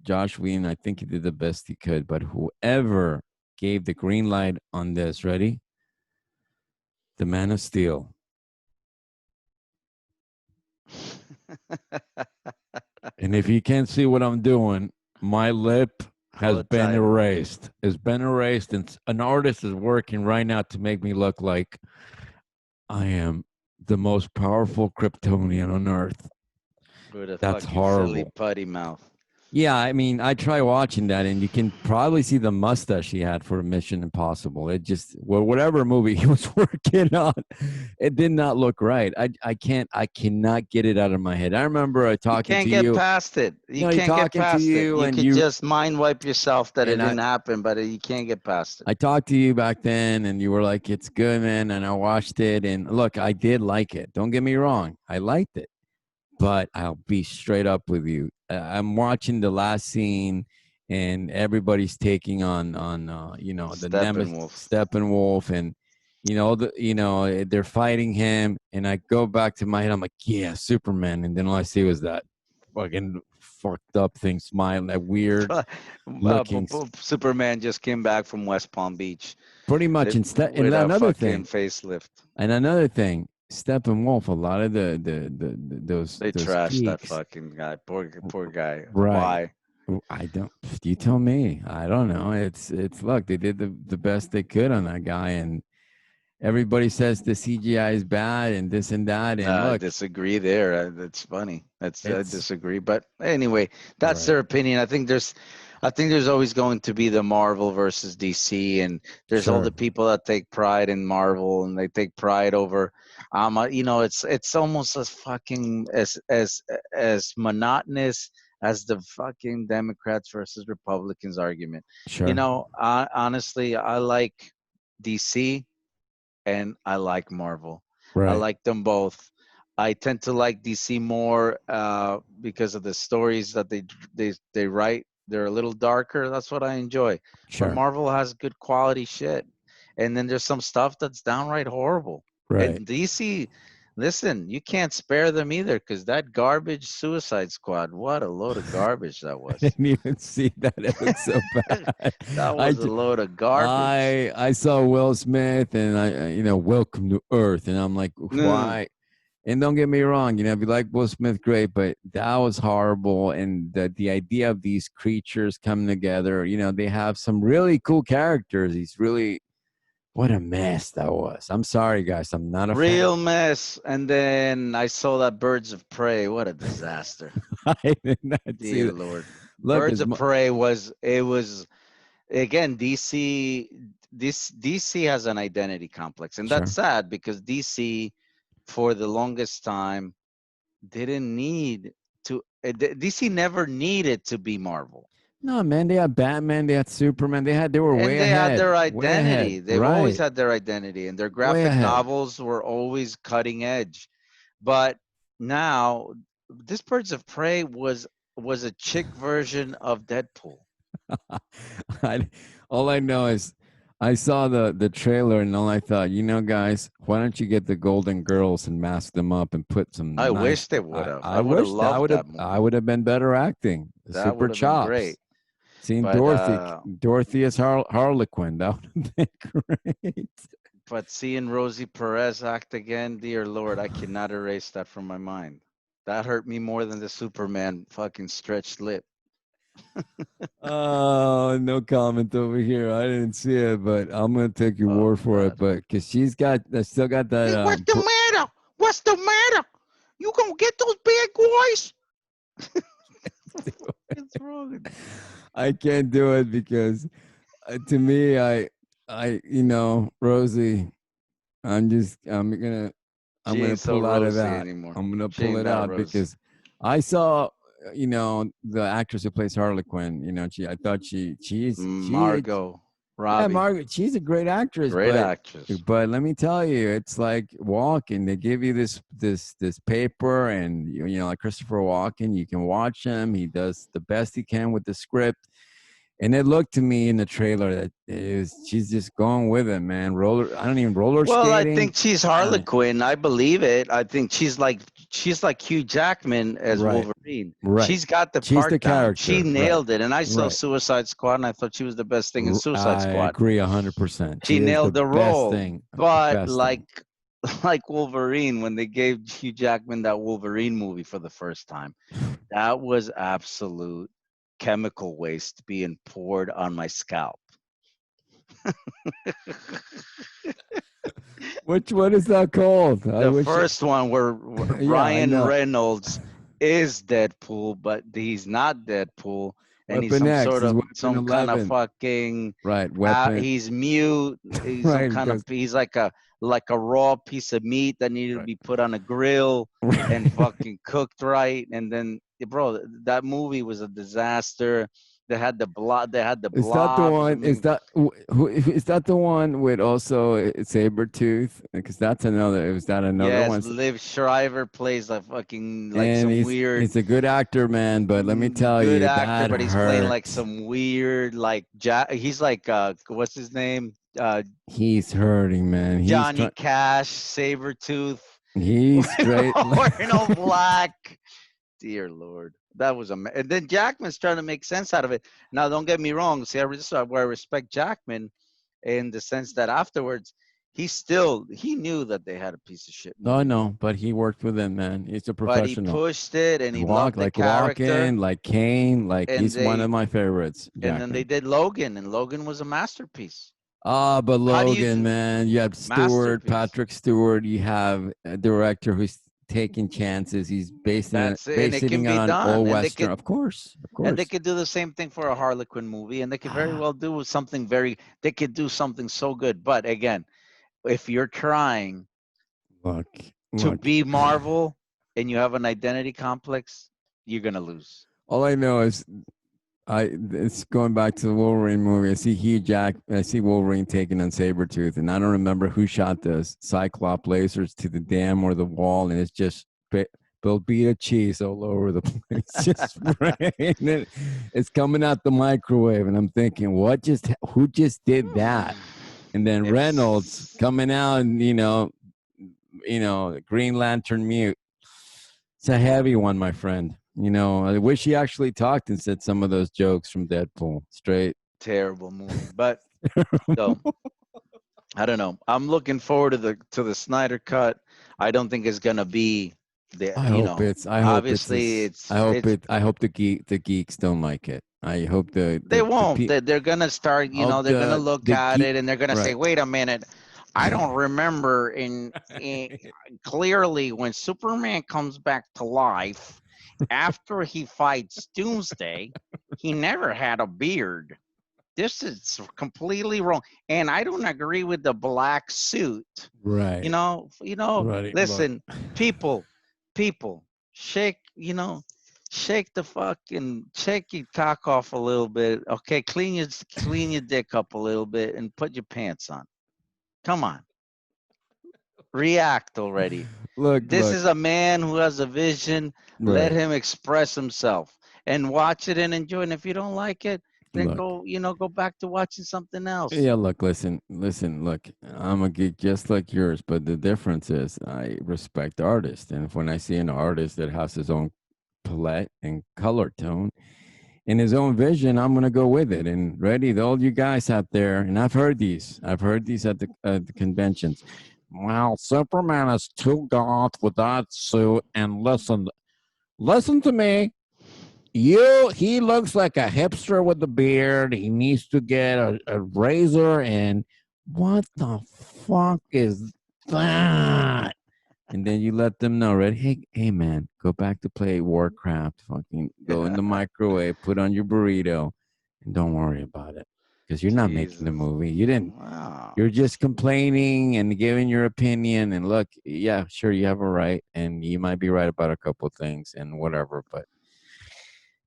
Josh Whedon, I think he did the best he could, but whoever gave the green light on this, ready? The Man of Steel. And if you can't see what I'm doing, my lip has been erased. It's been erased, and an artist is working right now to make me look like I am the most powerful Kryptonian on Earth. With a That's fucking silly horrible. putty mouth. Yeah, I mean, I try watching that, and you can probably see the mustache he had for Mission Impossible. It just, well, whatever movie he was working on, it did not look right. I cannot get it out of my head. I remember You talking can't to get you. past it. You You're can't get talking to past it. you, You and could just mind wipe yourself that it and I, didn't happen, but you can't get past it. I talked to you back then, and you were like, "It's good, man." And I watched it, and look, I did like it. Don't get me wrong, I liked it. But I'll be straight up with you. I'm watching the last scene, and everybody's taking on the Nemesis Steppenwolf. Steppenwolf, and they're fighting him, and I go back to my head. I'm like, yeah, Superman, and then all I see was that fucking fucked up thing, smiling, that weird looking. Superman just came back from West Palm Beach Pretty much, and with a another fucking thing, facelift. Steppenwolf. A lot of They those trashed that geeks. fucking guy. Poor guy. Right. Why? I don't. You tell me. I don't know. It's look. They did the best they could on that guy, and everybody says the CGI is bad and this and that. And I look, disagree there. That's funny. I it's disagree. But anyway, that's right. their opinion. I think there's always going to be the Marvel versus DC, and there's all Sure, the people that take pride in Marvel, and they take pride over, it's almost as fucking as monotonous as the fucking Democrats versus Republicans argument. sure, Honestly, I like DC and I like Marvel. I right, like them both. I tend to like DC more because of the stories that they write. They're a little darker. That's what I enjoy. But sure, Marvel has good quality shit, and then there's some stuff that's downright horrible. right. And DC, listen, you can't spare them either because that garbage Suicide Squad. What a load of garbage that I was. didn't even see that. It was so bad. That I was a load of garbage. I saw Will Smith, and welcome to Earth, and I'm like, Mm. why? And don't get me wrong, if you like Will Smith, great, but that was horrible. And the idea of these creatures coming together, they have some really cool characters. He's really, what a mess that was. I'm sorry, guys. I'm not a fan. Real mess. And then I saw that Birds of Prey. What a disaster. I did not see Dear that. Lord. Look, Birds of Prey was again DC. This DC has an identity complex, and that's sure. sad because DC for the longest time didn't need to DC never needed to be Marvel. No, man, they had Batman, they had Superman, they were And way they had ahead, their way identity. ahead, They've always right, had their identity, and their way graphic ahead. novels were always cutting edge. But now, this Birds of Prey was a chick version of Deadpool. I, all I know is I saw the trailer and all I thought, guys, why don't you get the Golden Girls and mask them up and put I some nice. wish they would have. I I would have wish that loved that I movie. would have been better acting. That Super would have been chops. great. Seeing But Dorothy as Harlequin, that would have been great. seeing Rosie Perez act again, dear Lord, I cannot erase that from my mind. That hurt me more than the Superman fucking stretched lip. Oh, no comment over here. I didn't see it, but I'm gonna take your Oh word for it. God. But because still got that. Hey, what's the matter? What's the matter? You gonna get those bad boys? What's wrong with you? I can't do it because to me, Rosie, I'm She gonna ain't so pull out of rosy that. anymore. I'm gonna She pull ain't it that out rosy. because I saw, the actress who plays Harley Quinn. I thought Margot yeah, Robbie, Margaret, she's a great actress, great actress. but let me tell you, it's like walking. They give you this paper, and like Christopher Walken, you can watch him. He does the best he can with the script, and it looked to me in the trailer that she's just going with it, man. I don't even roller Well, I skating. think she's I Harlequin. I believe it. I think she's like Hugh Jackman as right, Wolverine. right. She's got the She's the part down. She character, right, nailed it. And I saw right. Suicide Squad, and I thought she was the best thing in Suicide I Squad. agree 100%. She She is the nailed the best role. thing, the But best thing. like Wolverine, when they gave Hugh Jackman that Wolverine movie for the first time, that was absolute chemical waste being poured on my scalp. What is that called? I The wish. first one where Yeah, I Ryan know. Reynolds is Deadpool, but he's not Deadpool, and he's Weapon some X sort is of Weapon some kind of 11. fucking Right, Weapon. he's mute. He's some Right, kind of because he's like a raw piece of meat that needed to right. be put on a grill and fucking cooked right. And then, bro, that movie was a disaster. They had the blob. They had the Is that the blobs. I one? mean, Is that the one with also Sabretooth? Because that's another. Is that another yes, one? Liv Schreiber plays a fucking like And some weird he's a good actor, man. But let me tell good you, actor, that but he's playing like hurt. some weird like he's like what's his name? He's hurting, man. Johnny Cash, Sabretooth, He's straight. wearing all black. Dear Lord. That was and then Jackman's trying to make sense out of it. Now, don't get me wrong. See, this is where I respect Jackman in the sense that afterwards, he knew that they had a piece of shit Oh movie, no, but he worked with him, man. He's a but he professional. pushed it and he loved the Walk character. in, like Kane, like And he's one of they my favorites, and then they Jackman. did Logan, and Logan was a masterpiece. Ah, but How do you Logan, man, you have Stewart, masterpiece? Patrick Stewart. You have a director who's taking chances. He's That's it, and it can basing it be on done, old western. Of and they course. could do the same thing for a Harlequin movie, and they could very Ah, well do something very. They could do something so good, but again, if you're trying look, to look. be Marvel and you have an identity complex, you're gonna lose. All I know is it's going back to the Wolverine movie. I see Wolverine taking on Sabretooth, and I don't remember who shot the Cyclop lasers to the dam or the wall, and it's just Velveeta cheese all over the place, just spraying it. It's coming out the microwave, and I'm thinking, who just did that? And then Reynolds It's coming out, and Green Lantern mute. It's a heavy one, my friend. I wish he actually talked and said some of those jokes from Deadpool straight. terrible movie, but so I don't know. I'm looking forward to the Snyder cut. I don't think it's gonna be the obviously I hope the geeks don't like it. I hope they won't. They're gonna start. They're gonna look the at geek it and they're gonna say, right. "Wait a minute, I don't remember clearly when Superman comes back to life after he fights Doomsday. He never had a beard. This is completely wrong, and I don't agree with the black suit. You Right. know. Right. Look. Listen, people, shake. shake your cock off a little bit. Okay, clean your dick up a little bit and put your pants on. Come on, react already. Look, This look, is a man who has a vision. Let right. him express himself and watch it and enjoy it. And if you don't like it, then Look. go back to watching something else. Yeah, look, listen, look, I'm a geek just like yours, but the difference is I respect artists. And when I see an artist that has his own palette and color tone and his own vision, I'm going to go with it. And ready, all you guys out there, and I've heard these at the conventions. Well, Superman is too goth with that suit. And listen to me. He looks like a hipster with a beard. He needs to get a razor. And what the fuck is that? And then you let them know, right? Hey, man, go back to play Warcraft. Fucking go in the microwave, put on your burrito, and don't worry about it because you're not making the Jesus. movie. You didn't. Wow. You're just complaining and giving your opinion. And look, yeah, sure, you have a right, and you might be right about a couple things and whatever, but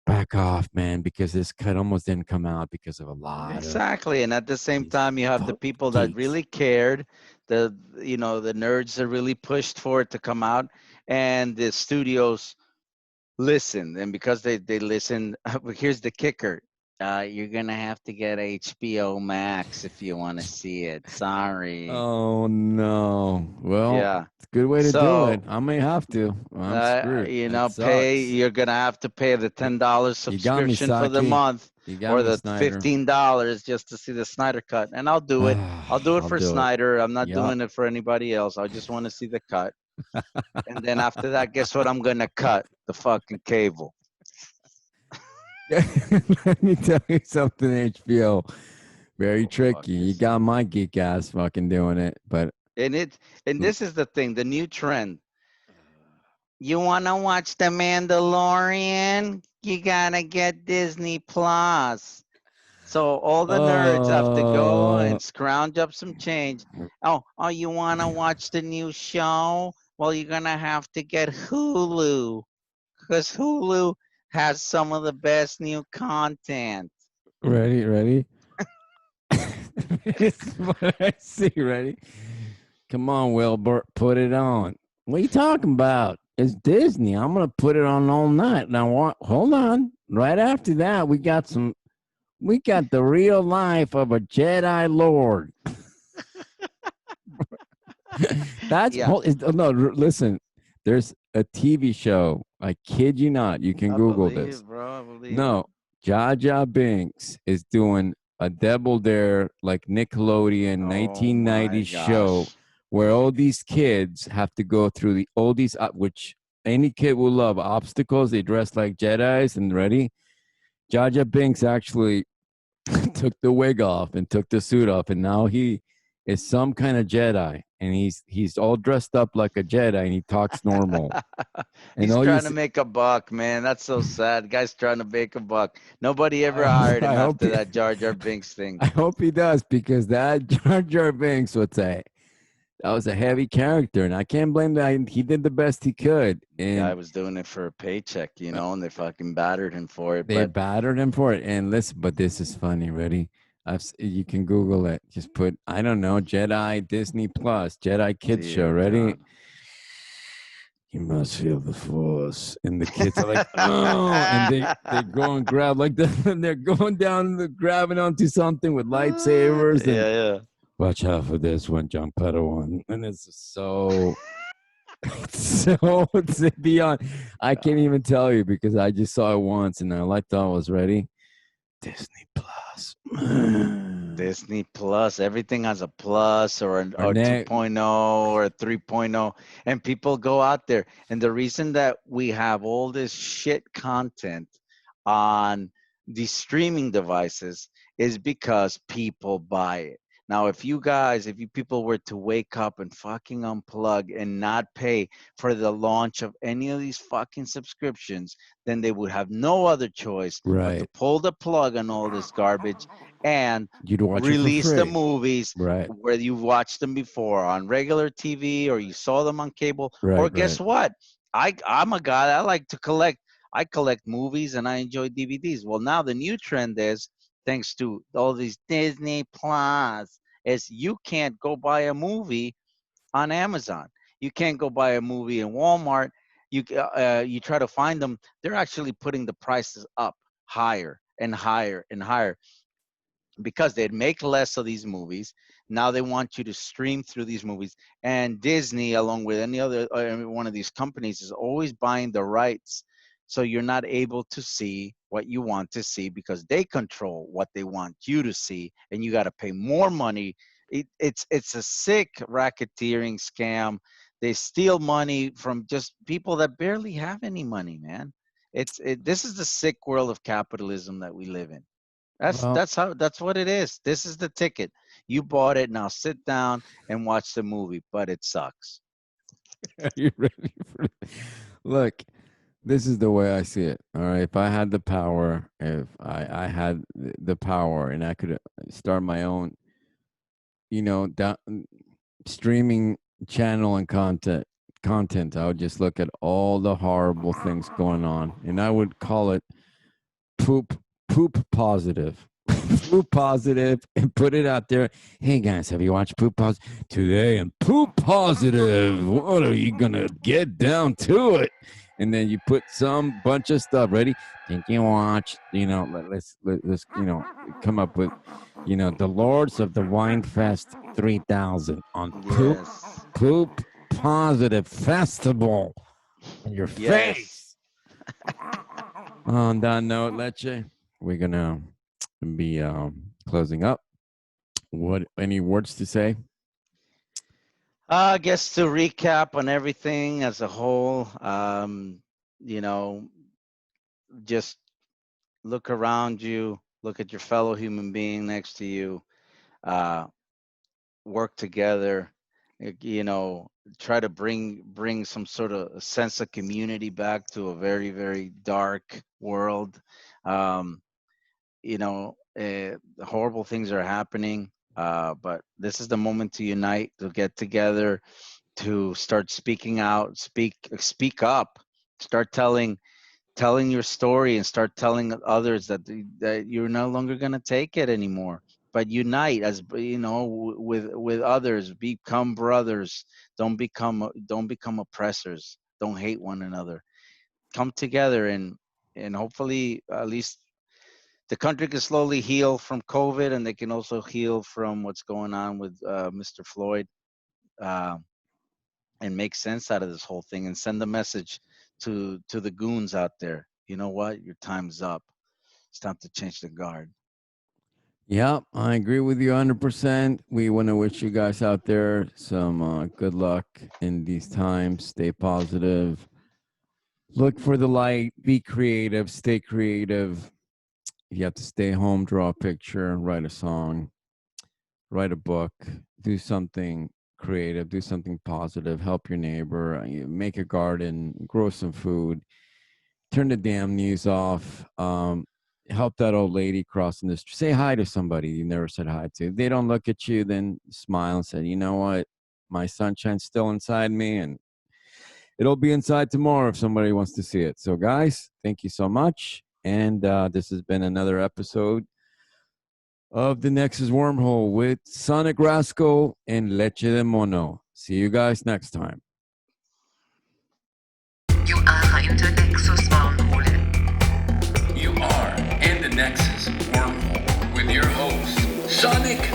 back off, man, because this cut almost didn't come out because of a lot of Exactly. And at the same these time, you have the people that geeks. really cared, the nerds that really pushed for it to come out, and the studios listened. And because they listened, here's the kicker. You're gonna have to get HBO Max if you want to see it. Sorry. Oh no. Well, Yeah. it's a good way to do it. So I may have to. I'm screwed. That pay. sucks. You're gonna have to pay the $10 You got me, subscription for the Saki. month, You got or me, the Snyder. $15 just to see the Snyder cut. And I'll do it. I'll do it I'll for do it. Snyder. I'm not Yep. doing it for anybody else. I just want to see the cut. And then after that, guess what? I'm gonna cut the fucking cable. Let me tell you something, HBO. Very Go fuck tricky. You got yourself. my geek ass fucking doing it, but And this is the thing, the new trend. You wanna watch The Mandalorian? You gotta get Disney Plus. So all the nerds have to go uh and scrounge up some change. Oh, you want to watch the new show? Well, you're going to have to get Hulu because Hulu has some of the best new content. ready. This is what I see. Ready? Come on, Wilbur, put it on. What are you talking about? It's Disney. I'm gonna put it on all night. Now, hold on. Right after that, we got some. We got the real life of a Jedi Lord. That's Yeah, no. Listen, there's a TV show. I kid you not. You can I Google believe this. it, bro. I believe it. No, Jar Jar Binks is doing a Double Dare like Nickelodeon Oh my 1990s show gosh. where all these kids have to go through the all these which any kid will love obstacles. They dress like Jedi's and ready. Jar Jar Binks actually took the wig off and took the suit off, and now he is some kind of Jedi, and he's all dressed up like a Jedi, and he talks normal. And He's all you trying to see, make a buck, man. That's so sad. Guy's trying to make a buck. Nobody ever hired I him hope after he, that Jar Jar Binks thing. I hope he does because that Jar Jar Binks would say that was a heavy character, and I can't blame that. He did the best he could, Guy and was doing it for a paycheck, and they fucking battered him for it. they But battered him for it. And listen, but this is funny. Ready? You can Google it. Just put I don't know Jedi Disney Plus Jedi Kids Show. dear Ready? God. You must feel the force, and the kids are like, oh, and they go and grab like and they're going down, grabbing onto something with lightsabers, and Yeah, yeah. watch out for this one, young Padawan. And it's so, so it's beyond. I can't even tell you because I just saw it once and all I thought was ready. Disney Plus. Disney Plus, everything has a plus or an Our or next, 2.0 or 3.0, and people go out there. And the reason that we have all this shit content on these streaming devices is because people buy it. Now, if you people were to wake up and fucking unplug and not pay for the launch of any of these fucking subscriptions, then they would have no other choice but to right. pull the plug on all this garbage and You'd watch it for release the free. movies Right, where you've watched them before on regular TV or you saw them on cable. Or right, guess right. what? I'm a guy. I like to collect. I collect movies and I enjoy DVDs. Well, now the new trend is, thanks to all these Disney Plus, is you can't go buy a movie on Amazon. You can't go buy a movie in Walmart. You try to find them. They're actually putting the prices up higher and higher and higher because they'd make less of these movies. Now they want you to stream through these movies. And Disney, along with any other one of these companies, is always buying the rights. So you're not able to see what you want to see because they control what they want you to see, and you got to pay more money. It's a sick racketeering scam. They steal money from just people that barely have any money, man. This is the sick world of capitalism that we live in. Well, That's what it is. This is the ticket. You bought it. Now sit down and watch the movie, but it sucks. are you ready for it? Look, this is the way I see it. All right. If I had the power, if I had the power and I could start my own, streaming channel and content, I would just look at all the horrible things going on and I would call it poop poop positive. Poop positive and put it out there. Hey guys, have you watched Poop Positive today? And Poop Positive, what are you gonna get down to it? And then you put some bunch of stuff ready. Think you watch? Let's come up with the Lords of the Wine Fest 3000 on Yes. Poop Positive Festival in your Yes. face. On that note, Leche, we're gonna be closing up. What any words to say? I guess to recap on everything as a whole, you know, just look around you, look at your fellow human being next to you, uh, work together, try to bring some sort of a sense of community back to a very, very dark world. Um, horrible things are happening, but this is the moment to unite, to get together, to start speaking out, speak up, start telling your story, and start telling others that you're no longer going to take it anymore. But unite, as with others, become brothers. Don't become oppressors. Don't hate one another. Come together, and hopefully at least the country can slowly heal from COVID, and they can also heal from what's going on with Mr. Floyd, uh, and make sense out of this whole thing, and send a message to the goons out there. You know what? Your time's up. It's time to change the guard. Yeah, I agree with you 100%. We want to wish you guys out there some good luck in these times. Stay positive. Look for the light. Be creative. Stay creative. If you have to stay home, draw a picture, write a song, write a book, do something creative, do something positive, help your neighbor, make a garden, grow some food, turn the damn news off. Help that old lady crossing the street. Say hi to somebody you never said hi to. If they don't look at you, then smile and say, you know what? My sunshine's still inside me, and it'll be inside tomorrow if somebody wants to see it. So, guys, thank you so much. And this has been another episode of the Nexus Wormhole with Sonic Rascal and Leche de Mono. See you guys next time. You are in the Nexus Wormhole. You are in the Nexus Wormhole with your host, Sonic